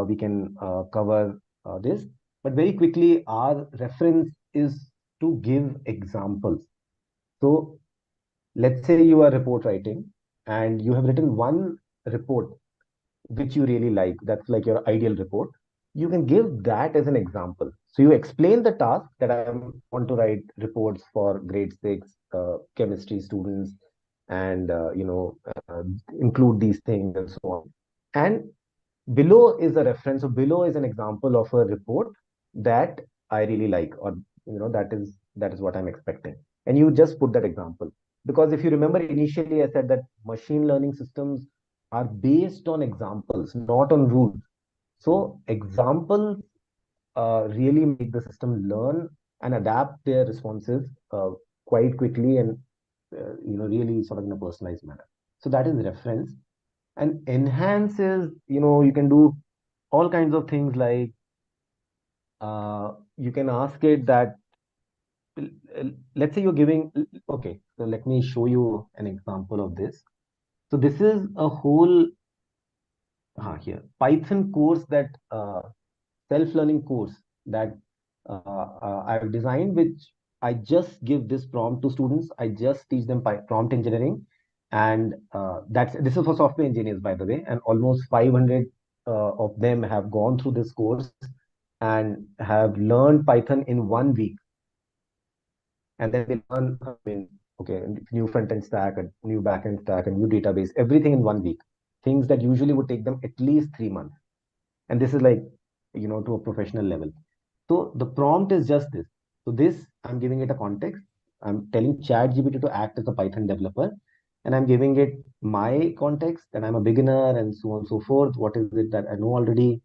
we can cover this. But very quickly, our reference is to give examples. So let's say you are report writing and you have written one report which you really like. That's like your ideal report. You can give that as an example. So you explain the task that I want to write reports for grade 6 chemistry students, and include these things and so on. And below is a reference. So below is an example of a report that I really like, or that is what I'm expecting. And you just put that example. Because if you remember initially, I said that machine learning systems are based on examples, not on rules. So examples really make the system learn and adapt their responses quite quickly, and really sort of in a personalized manner. So that is reference. And enhance is, you can do all kinds of things, like you can ask it that, let's say you're giving, okay, so let me show you an example of this. So this is a whole here Python course, that self-learning course that I've designed, which I just give this prompt to students. I just teach them prompt engineering, And this is for software engineers, by the way, and almost 500 of them have gone through this course and have learned Python in 1 week. And then they learn, I mean, okay, new front-end stack, a new back-end stack, a new database, everything in 1 week. Things that usually would take them at least 3 months. And this is like, to a professional level. So the prompt is just this. So this, I'm giving it a context. I'm telling ChatGPT to act as a Python developer, and I'm giving it my context that I'm a beginner and so on and so forth. What is it that I know already?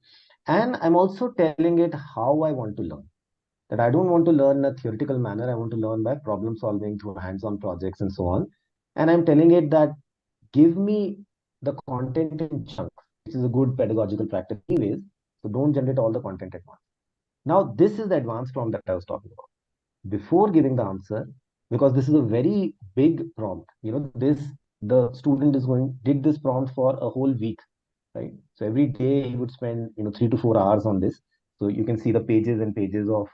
And I'm also telling it how I want to learn. That I don't want to learn in a theoretical manner. I want to learn by problem solving through hands-on projects and so on. And I'm telling it that give me the content in chunks, which is a good pedagogical practice anyways. So don't generate all the content at once. Now, this is the advanced prompt that I was talking about. Before giving the answer, because this is a very big prompt, the student did this prompt for a whole week, right? So every day he would spend, 3 to 4 hours on this. So you can see the pages and pages of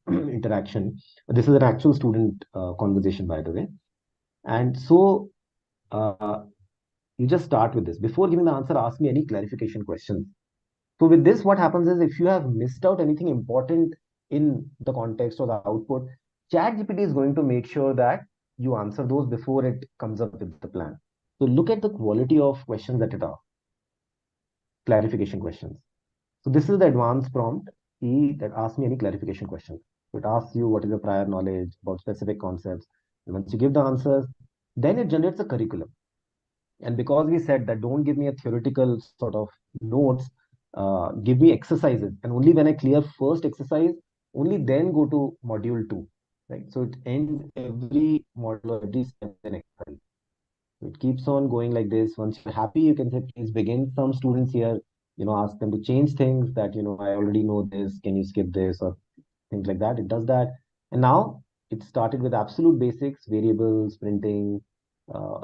interaction. This is an actual student conversation, by the way. And so uh, you just start with this. Before giving the answer, ask me any clarification questions. So with this, what happens is if you have missed out anything important in the context or the output, ChatGPT is going to make sure that you answer those before it comes up with the plan. So look at the quality of questions that it asks, clarification questions. So this is the advanced prompt that asks me any clarification questions. So it asks you what is your prior knowledge about specific concepts. And once you give the answers, then it generates a curriculum. And because we said that don't give me a theoretical sort of notes, give me exercises. And only when I clear first exercise, only then go to module 2. Right. So it ends every module or every step in exercise. So it keeps on going like this. Once you're happy, you can say, please begin. Some students here, ask them to change things that, I already know this. Can you skip this or things like that? It does that. And now it started with absolute basics, variables, printing,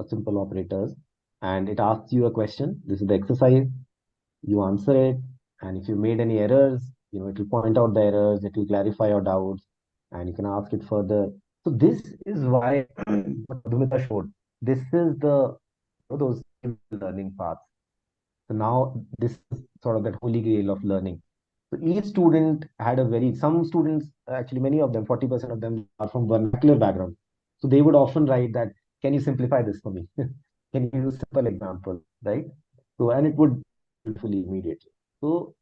simple operators. And it asks you a question. This is the exercise. You answer it. And if you made any errors, it will point out the errors. It will clarify your doubts. And you can ask it further. So this is why what Madhumita showed. This is those learning paths. So now this is sort of that holy grail of learning. So each student had some students, actually many of them, 40% of them are from vernacular background. So they would often write that, can you simplify this for me? Can you use simple example, right? So, and it would beautifully immediately. So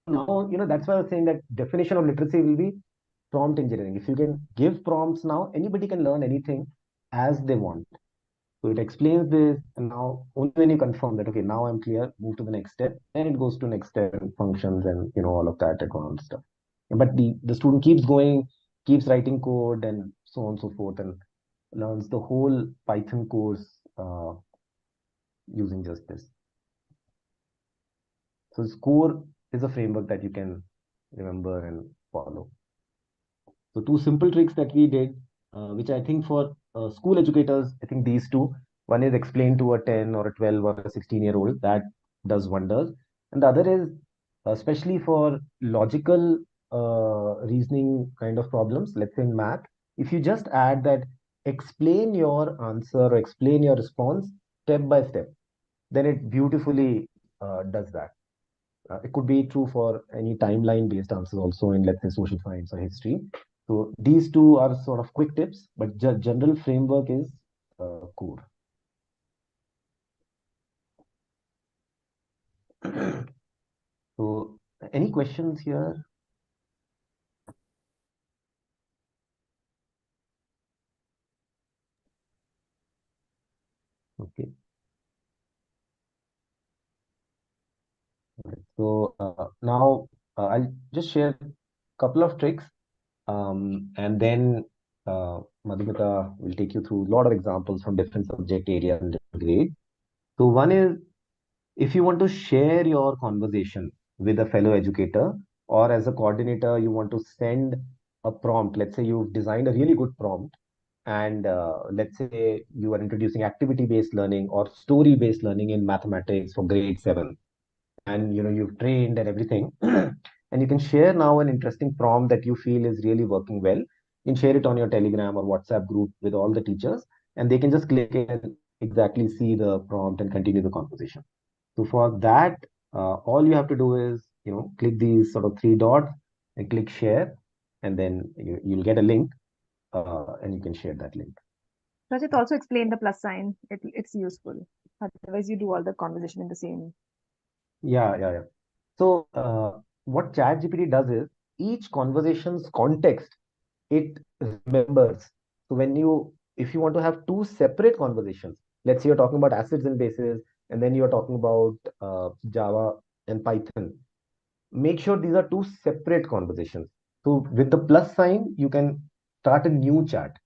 now, that's why I was saying that definition of literacy will be prompt engineering. If you can give prompts now, anybody can learn anything as they want. So it explains this, and now only when you confirm that, okay, now I'm clear, move to the next step, then it goes to next step and functions and all of that advanced stuff. But the student keeps going, keeps writing code and so on and so forth, and learns the whole Python course using just this. So SCORE is a framework that you can remember and follow. So two simple tricks that we did, which I think for school educators, I think these two. One is explain to a 10 or a 12 or a 16-year-old. That does wonders. And the other is, especially for logical reasoning kind of problems, let's say in math, if you just add that explain your answer or explain your response step by step, then it beautifully does that. It could be true for any timeline based answers also in, let's say, social science or history. So these two are sort of quick tips, but general framework is core. So any questions here? Okay. So now I'll just share a couple of tricks, and then Madhumita will take you through a lot of examples from different subject areas and different grades. So one is, if you want to share your conversation with a fellow educator, or as a coordinator, you want to send a prompt. Let's say you've designed a really good prompt, and let's say you are introducing activity-based learning or story-based learning in mathematics for grade 7, and you've trained and everything, and you can share now an interesting prompt that you feel is really working well. You can share it on your Telegram or WhatsApp group with all the teachers, and they can just click it and exactly see the prompt and continue the conversation. So for that, all you have to do is, click these sort of three dots and click share, and then you'll get a link, and you can share that link. Rajat, also explain the plus sign. It's useful. Otherwise, you do all the conversation in the same. Yeah. So what ChatGPT does is each conversation's context it remembers. So if you want to have two separate conversations, let's say you're talking about acids and bases, and then you're talking about Java and Python, make sure these are two separate conversations. So with the plus sign, you can start a new chat.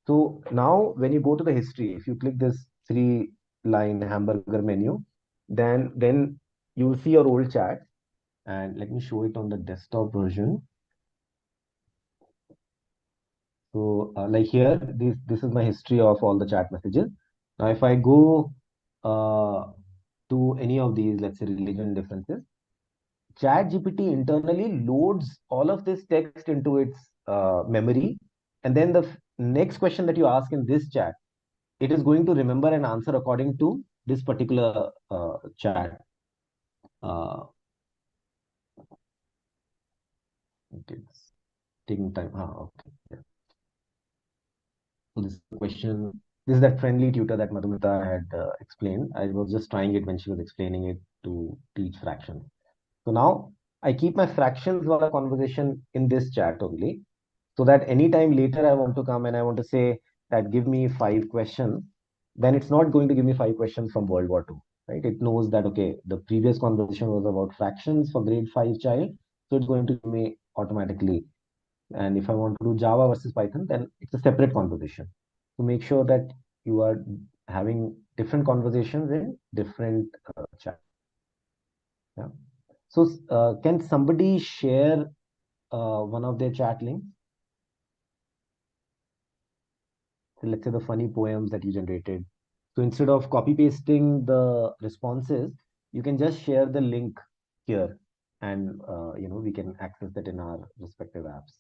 So now when you go to the history, if you click this 3-line hamburger menu, then you will see your old chat. And let me show it on the desktop version. So like here, this is my history of all the chat messages. Now, if I go to any of these, let's say religion differences, ChatGPT internally loads all of this text into its memory, and then the next question that you ask in this chat, it is going to remember and answer according to this particular chat. Okay, it's taking time. Okay. Yeah. So this question, this is that friendly tutor that Madhumita had explained. I was just trying it when she was explaining it to teach fractions. So now I keep my fractions wala conversation in this chat only, so that anytime later I want to come and I want to say that give me 5 questions, then it's not going to give me 5 questions from World War II, right? It knows that, okay, the previous conversation was about fractions for grade 5 child, so it's going to give me automatically. And if I want to do Java versus Python, then it's a separate conversation. So make sure that you are having different conversations in different chats. Yeah. So can somebody share one of their chat links? So let's say the funny poems that you generated. So instead of copy pasting the responses, you can just share the link here, and we can access that in our respective apps.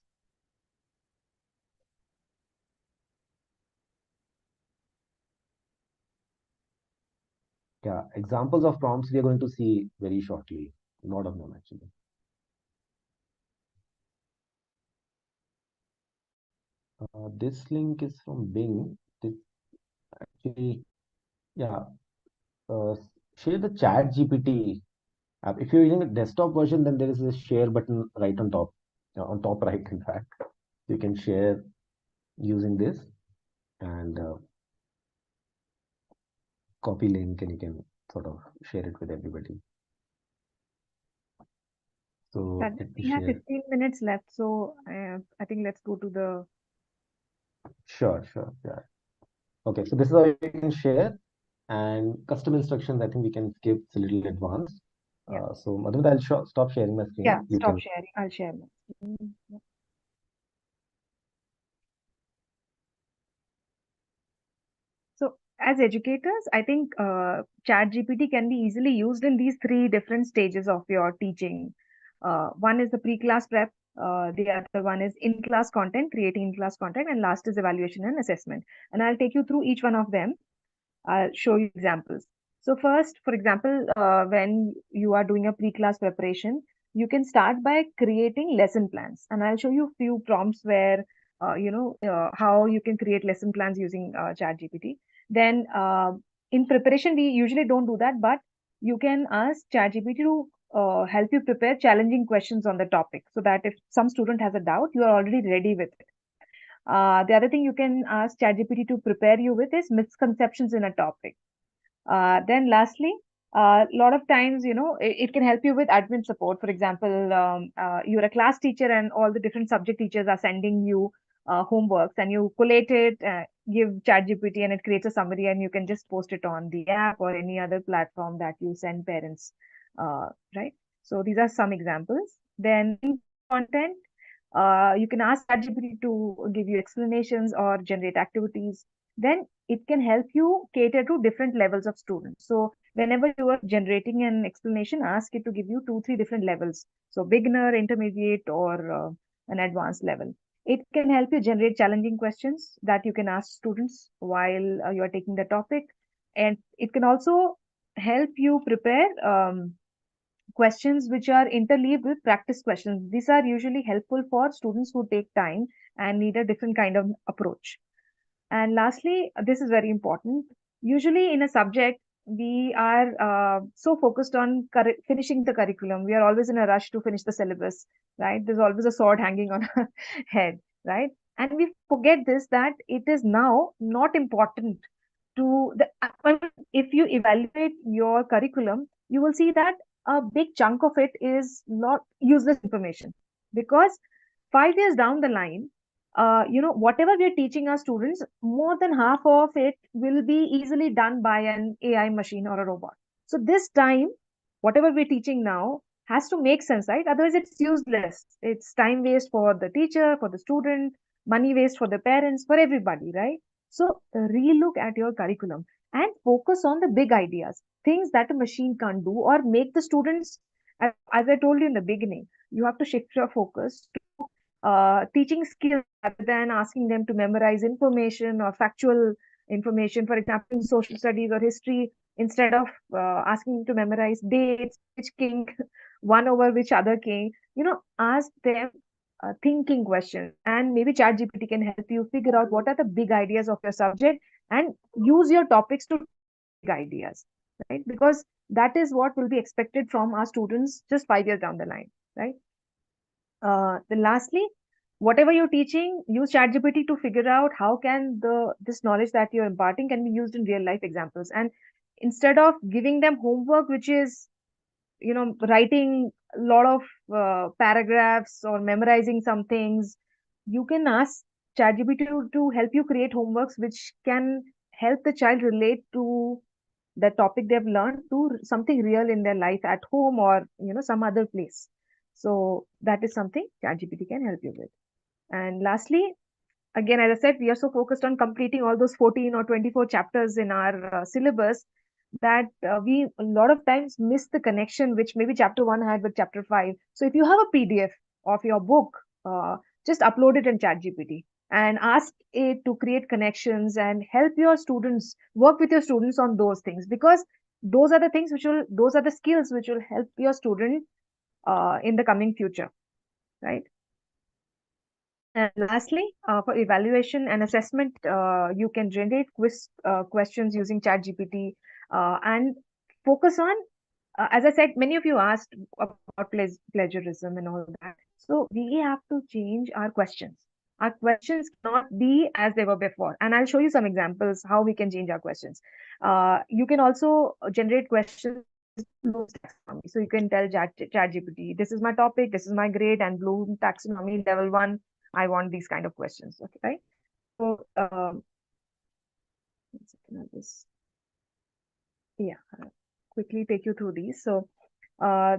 Yeah, examples of prompts we are going to see very shortly. A lot of them actually. This link is from Bing. This actually, yeah, share the ChatGPT app. If you're using a desktop version, then there is a share button right on top right, in fact. You can share using this and copy link, and you can sort of share it with everybody. So We have 15 minutes left, so I think let's go to the. Sure, yeah. Okay, so this is how you can share, and custom instructions, I think we can skip. It's a little advanced. Yeah. So Madhumita, I'll stop sharing my screen. Yeah, You stop can sharing. I'll share my screen. Yeah. So as educators, I think ChatGPT can be easily used in these three different stages of your teaching. One is the pre-class prep. The other one is in-class content, creating in-class content, and last is evaluation and assessment. And I'll take you through each one of them. I'll show you examples. So first, for example, when you are doing a pre-class preparation, you can start by creating lesson plans. And I'll show you a few prompts where, how you can create lesson plans using ChatGPT. Then in preparation, we usually don't do that, but you can ask ChatGPT to help you prepare challenging questions on the topic so that if some student has a doubt, you are already ready with it. The other thing you can ask ChatGPT to prepare you with is misconceptions in a topic. Then lastly, a lot of times, it can help you with admin support. For example, you're a class teacher and all the different subject teachers are sending you homeworks, and you collate it, give ChatGPT, and it creates a summary, and you can just post it on the app or any other platform that you send parents, right? So these are some examples. Then in content, you can ask ChatGPT to give you explanations or generate activities. Then it can help you cater to different levels of students. So whenever you are generating an explanation, ask it to give you 2, 3 different levels. So beginner, intermediate, or an advanced level. It can help you generate challenging questions that you can ask students while you are taking the topic. And it can also help you prepare questions which are interleaved with practice questions. These are usually helpful for students who take time and need a different kind of approach. And lastly, this is very important. Usually in a subject, we are so focused on finishing the curriculum. We are always in a rush to finish the syllabus, right? There's always a sword hanging on our head, right? And we forget this, that it is now not important to the, if you evaluate your curriculum, you will see that a big chunk of it is not useless information, because 5 years down the line, whatever we're teaching our students, more than half of it will be easily done by an AI machine or a robot. So this time, whatever we're teaching now has to make sense, right? Otherwise, it's useless. It's time waste for the teacher, for the student, money waste for the parents, for everybody, right? So relook at your curriculum and focus on the big ideas, things that a machine can't do, or make the students, as I told you in the beginning, you have to shift your focus to teaching skills rather than asking them to memorize information or factual information. For example, in social studies or history, instead of asking them to memorize dates, which king won over which other king, ask them thinking questions. And maybe ChatGPT can help you figure out what are the big ideas of your subject and use your topics to big ideas, right? Because that is what will be expected from our students just 5 years down the line, right? Then lastly, whatever you're teaching, use ChatGPT to figure out how can this knowledge that you're imparting can be used in real life examples. And instead of giving them homework, which is writing a lot of paragraphs or memorizing some things, you can ask ChatGPT to help you create homeworks which can help the child relate to the topic they've learned to something real in their life at home or some other place. So that is something ChatGPT can help you with. And lastly, again, as I said, we are so focused on completing all those 14 or 24 chapters in our syllabus that we a lot of times miss the connection which maybe chapter 1 had with chapter 5. So if you have a PDF of your book, just upload it in ChatGPT and ask it to create connections and help your students, work with your students on those things, because those are the things those are the skills which will help your student in the coming future, right? And lastly, for evaluation and assessment, you can generate quiz questions using ChatGPT and focus on, as I said, many of you asked about plagiarism and all that. So we have to change our questions. Our questions cannot be as they were before. And I'll show you some examples how we can change our questions. You can also generate questions Bloom's taxonomy. So you can tell ChatGPT, this is my topic, this is my grade, and Bloom taxonomy level 1. I want these kind of questions. Okay, right? So I'll just quickly take you through these. So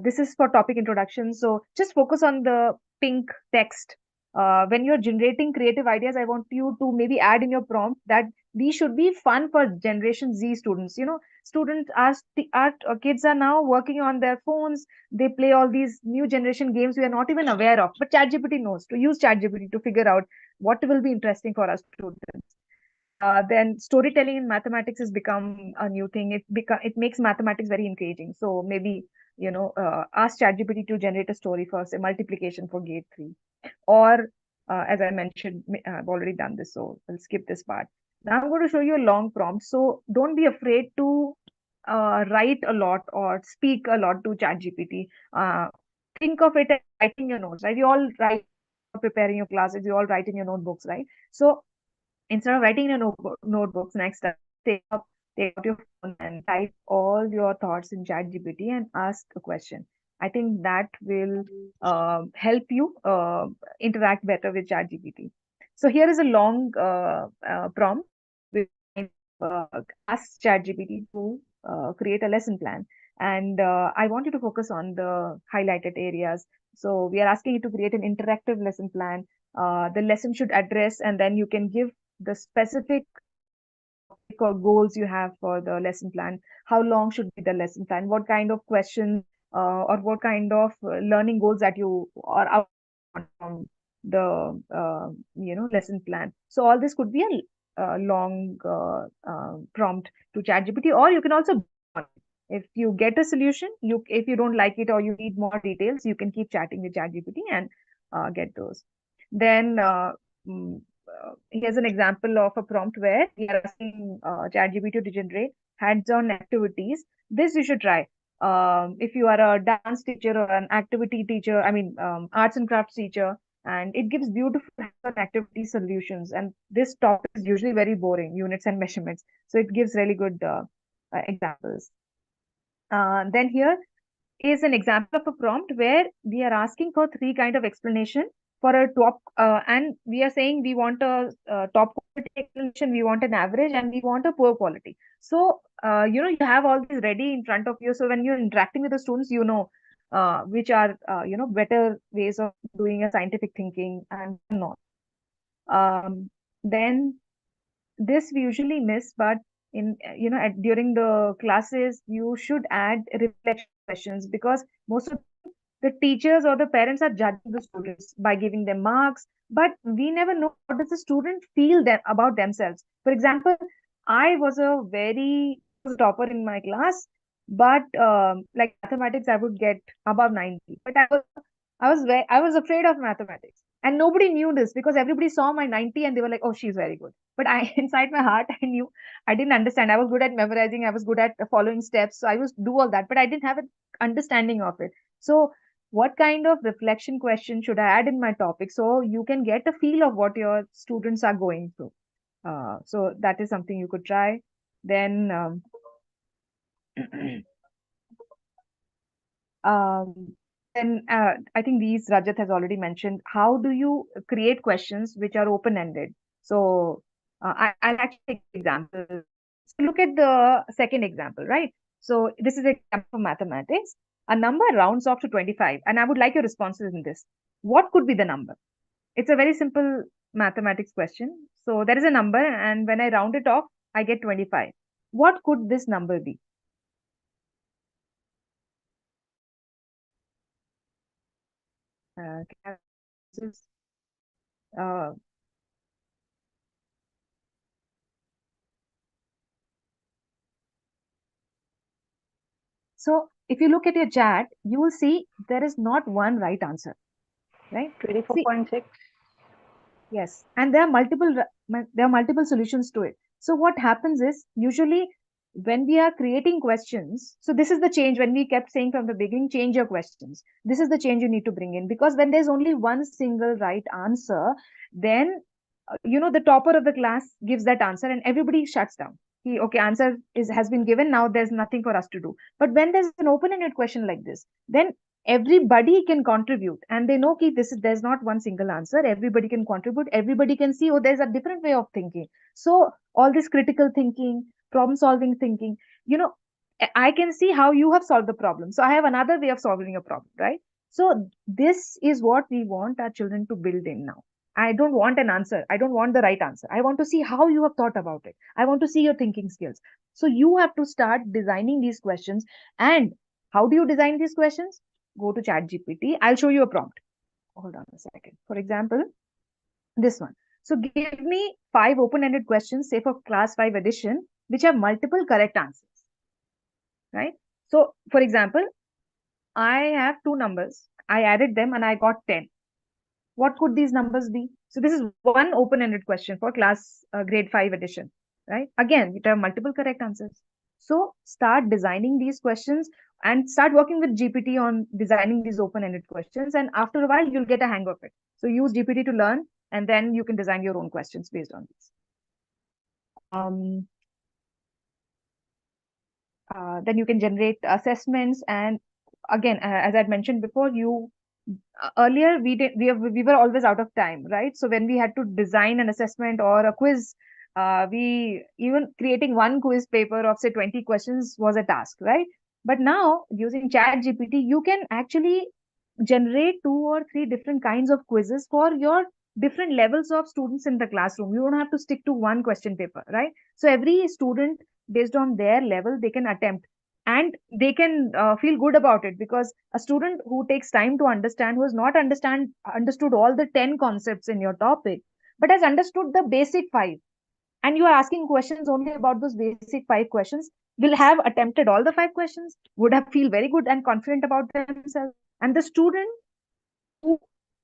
this is for topic introduction. So just focus on the pink text. When you're generating creative ideas, I want you to maybe add in your prompt that these should be fun for Generation Z students. Students our kids are now working on their phones. They play all these new generation games we are not even aware of. But ChatGPT knows to use ChatGPT to figure out what will be interesting for our students. Then storytelling in mathematics has become a new thing. It makes mathematics very engaging. So maybe ask ChatGPT to generate a story for say multiplication for grade 3, or as I mentioned, I've already done this, so I'll skip this part. Now I'm going to show you a long prompt. So don't be afraid to write a lot or speak a lot to ChatGPT. Think of it as writing your notes, right? You all write, preparing your classes, you all write in your notebooks, right? So instead of writing in your notebooks, next time take out your phone and type all your thoughts in ChatGPT and ask a question. I think that will help you interact better with ChatGPT. So here is a long prompt. We ask ChatGPT to create a lesson plan, and I want you to focus on the highlighted areas. So we are asking you to create an interactive lesson plan. The lesson should address, and then you can give the specific or goals you have for the lesson plan. How long should be the lesson plan? What kind of questions or what kind of learning goals that you are out from the lesson plan. So all this could be a long prompt to ChatGPT, or you can also, if you get a solution, if you don't like it or you need more details, you can keep chatting with ChatGPT and get those. Then here's an example of a prompt where we are asking ChatGPT to generate hands-on activities. This you should try. If you are a dance teacher or an activity teacher, arts and crafts teacher, and it gives beautiful hands-on activity solutions. And this topic is usually very boring, units and measurements. So it gives really good examples. Then here is an example of a prompt where we are asking for 3 kind of explanation for a top, and we are saying we want a top quality explanation, we want an average, and we want a poor quality. So you have all these ready in front of you. So when you're interacting with the students, which are better ways of doing a scientific thinking and not. Then this we usually miss, but in during the classes you should add reflection questions, because most of the teachers or the parents are judging the students by giving them marks, but we never know what does the student feel about themselves. For example, I was a very topper in my class, but like mathematics I would get above 90, but I was afraid of mathematics, and nobody knew this because everybody saw my 90 and they were like, oh, she's very good. But I inside my heart I knew I didn't understand. I was good at memorizing, I was good at following steps, so I was do all that, but I didn't have an understanding of it. So what kind of reflection question should I add in my topic so you can get a feel of what your students are going through? So that is something you could try. Then I think these Rajat has already mentioned. How do you create questions which are open-ended? So I'll actually take an example. So look at the second example, right? So this is an example for mathematics. A number rounds off to 25, and I would like your responses in this. What could be the number? It's a very simple mathematics question. So there is a number, and when I round it off, I get 25. What could this number be? Uh, So if you look at your chat, you will see there is not one right answer, right? 24.6. Yes, and there are multiple solutions to it. So what happens is usually when we are creating questions, so this is the change when we kept saying from the beginning, change your questions. This is the change you need to bring in, because when there's only one single right answer, then the topper of the class gives that answer and everybody shuts down. Okay, answer has been given, now there's nothing for us to do. But when there's an open-ended question like this, then everybody can contribute, and they know ki there's not one single answer. Everybody can contribute, everybody can see, oh, there's a different way of thinking. So all this critical thinking, problem solving thinking, I can see how you have solved the problem, so I have another way of solving a problem, right? So this is what we want our children to build in now. I don't want an answer, I don't want the right answer, I want to see how you have thought about it, I want to see your thinking skills. So you have to start designing these questions. And how do you design these questions? Go to ChatGPT. I'll show you a prompt. Hold on a second. For example, this one. So give me 5 open-ended questions, say for class 5 edition, which have multiple correct answers, right? So for example, I have 2 numbers. I added them and I got 10. What could these numbers be? So this is one open-ended question for class grade 5 edition, right? Again, it have multiple correct answers. So start designing these questions and start working with GPT on designing these open-ended questions. And after a while, you'll get a hang of it. So use GPT to learn, and then you can design your own questions based on this. Then you can generate assessments. And again, as I'd mentioned before, earlier we were always out of time, right? So when we had to design an assessment or a quiz, we even creating one quiz paper of say 20 questions was a task, right? But now using ChatGPT, you can actually generate 2 or 3 different kinds of quizzes for your different levels of students in the classroom. You don't have to stick to one question paper, right? So every student, based on their level, they can attempt and they can feel good about it, because a student who takes time to understand, who has not understood all the 10 concepts in your topic, but has understood the basic 5, and you are asking questions only about those basic 5 questions, will have attempted all the 5 questions, would have feel very good and confident about themselves. And the student who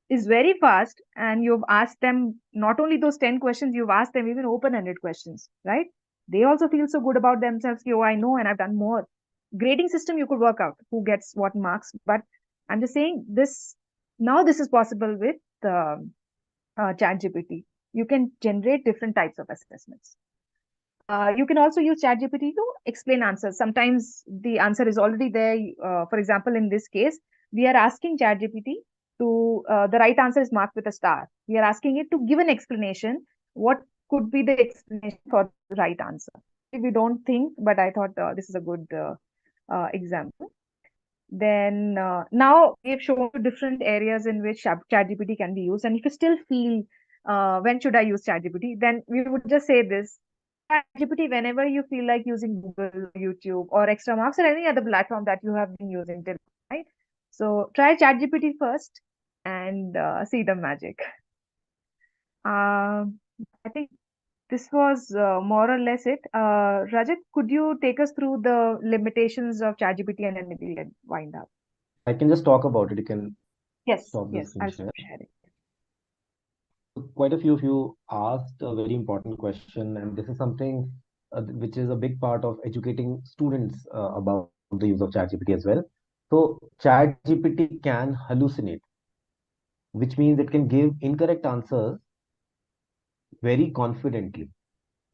is very fast, and you've asked them not only those 10 questions, you've asked them even open-ended questions, right? They also feel so good about themselves. Oh, I know, and I've done more. Grading system, you could work out who gets what marks, but I'm just saying this, now this is possible with ChatGPT. You can generate different types of assessments. You can also use ChatGPT to explain answers. Sometimes the answer is already there. For example, in this case, we are asking ChatGPT to, the right answer is marked with a star. We are asking it to give an explanation. What could be the explanation for the right answer? We don't think, but I thought this is a good example. Then now we have shown different areas in which ChatGPT can be used. And if you still feel, when should I use ChatGPT? Then we would just say this: ChatGPT whenever you feel like using Google, YouTube, or Extra Marks, or any other platform that you have been using till, right? So try ChatGPT first and see the magic. I think this was more or less it. Rajat, could you take us through the limitations of ChatGPT, and then maybe we'll wind up? I can just talk about it. You can Yes, stop the yes, screen I'll share. stop sharing. Quite a few of you asked a very important question, and this is something which is a big part of educating students about the use of ChatGPT as well. So, ChatGPT can hallucinate, which means it can give incorrect answers very confidently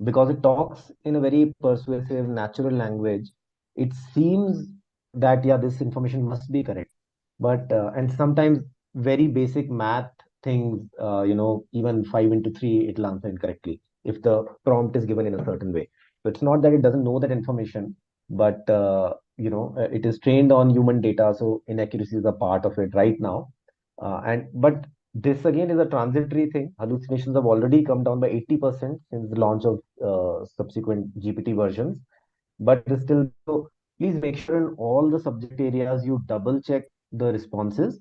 because it talks in a very persuasive, natural language. It seems that, yeah, this information must be correct. But, and sometimes very basic math things, even 5 into 3, it'll answer incorrectly if the prompt is given in a certain way. So it's not that it doesn't know that information, but, it is trained on human data. So inaccuracies are part of it right now. But this again is a transitory thing. Hallucinations have already come down by 80% since the launch of subsequent GPT versions. But it is still, so please make sure in all the subject areas you double check the responses.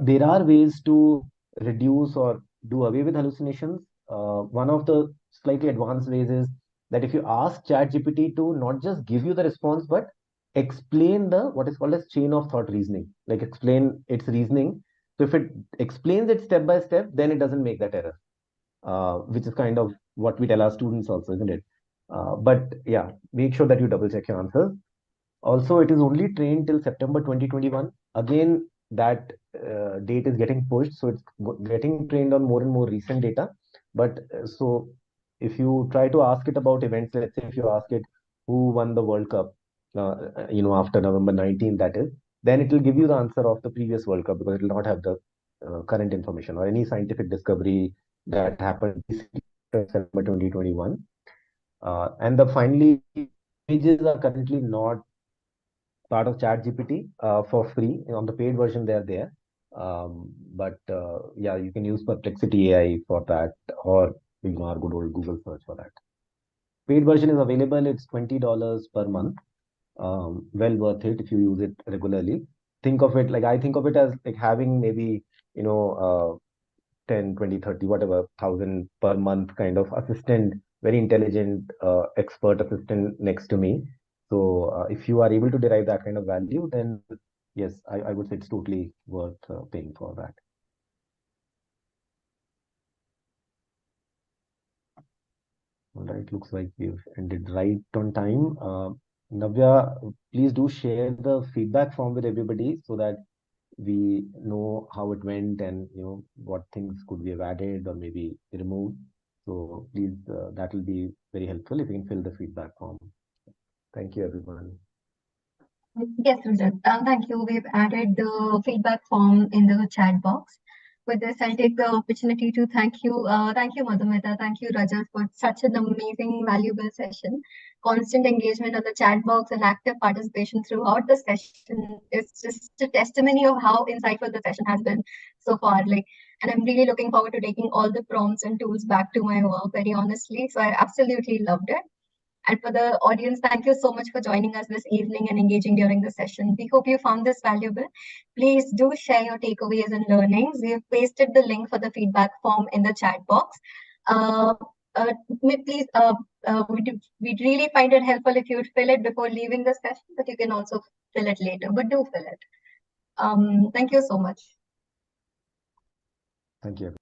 There are ways to reduce or do away with hallucinations. One of the slightly advanced ways is that if you ask ChatGPT to not just give you the response, but explain the what is called as chain of thought reasoning, like explain its reasoning. So if it explains it step by step, then it doesn't make that error, which is kind of what we tell our students also, isn't it? But yeah, make sure that you double check your answers. Also, it is only trained till September 2021. Again, that date is getting pushed, so it's getting trained on more and more recent data. But so if you try to ask it about events, let's say if you ask it who won the World Cup, after November 19th, that is, then it will give you the answer of the previous World Cup because it will not have the current information or any scientific discovery that happened in September 2021. And the finally, images are currently not part of ChatGPT for free. On the paid version, they're there. But yeah, you can use Perplexity AI for that, or our good old Google search for that. Paid version is available. It's $20 per month. Well worth it if you use it regularly. Think of it like I think of it as like having maybe 10, 20, 30, whatever, thousand per month kind of assistant, very intelligent, expert assistant next to me. So if you are able to derive that kind of value, then yes, I would say it's totally worth paying for that. All right, looks like we've ended right on time. Navya, please do share the feedback form with everybody so that we know how it went and what things could we have added or maybe removed. So please, that will be very helpful if you can fill the feedback form. Thank you, everyone. Yes, Rajat. Thank you. We've added the feedback form in the chat box. With this, I'll take the opportunity to thank you. Thank you, Madhumita. Thank you, Rajat, for such an amazing, valuable session. Constant engagement on the chat box and active participation throughout the session is just a testimony of how insightful the session has been so far. And I'm really looking forward to taking all the prompts and tools back to my work, very honestly. So I absolutely loved it. And for the audience, thank you so much for joining us this evening and engaging during the session. We hope you found this valuable. Please do share your takeaways and learnings. We have pasted the link for the feedback form in the chat box. Please, we'd really find it helpful if you'd fill it before leaving the session, but you can also fill it later, but do fill it. Thank you so much. Thank you.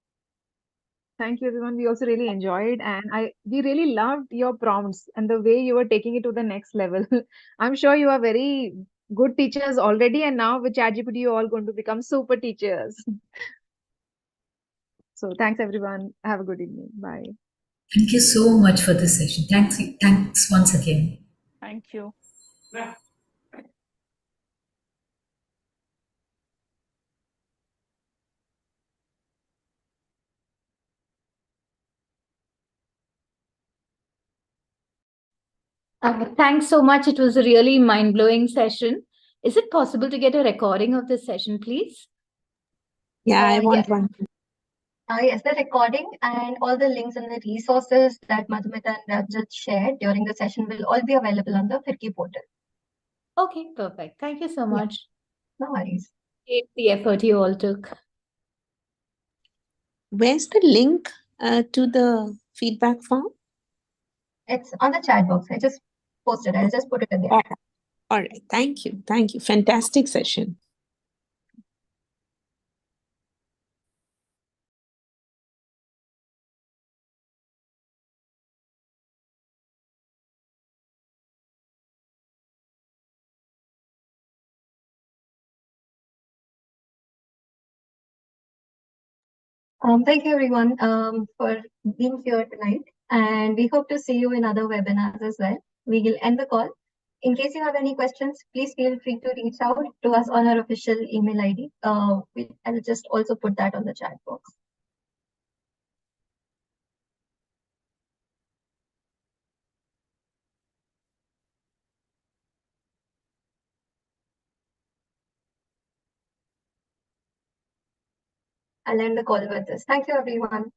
Thank you, everyone. We also really enjoyed, and we really loved your prompts and the way you were taking it to the next level. I'm sure you are very good teachers already, and now with ChatGPT, you're all going to become super teachers. So thanks, everyone. Have a good evening. Bye. Thank you so much for this session. Thanks once again. Thank you. Thanks so much. It was a really mind-blowing session. Is it possible to get a recording of this session, please? Yeah, I want one. Yes, the recording and all the links and the resources that Madhumita and Rajat shared during the session will all be available on the Firki portal. Okay, perfect. Thank you so much. No worries. Appreciate the effort you all took. Where's the link to the feedback form? It's on the chat box. I just posted. I'll just put it in there. All right. Thank you. Thank you. Fantastic session. Thank you everyone for being here tonight, and we hope to see you in other webinars as well. We will end the call. In case you have any questions, please feel free to reach out to us on our official email ID. I'll just also put that on the chat box. I'll end the call with this. Thank you everyone.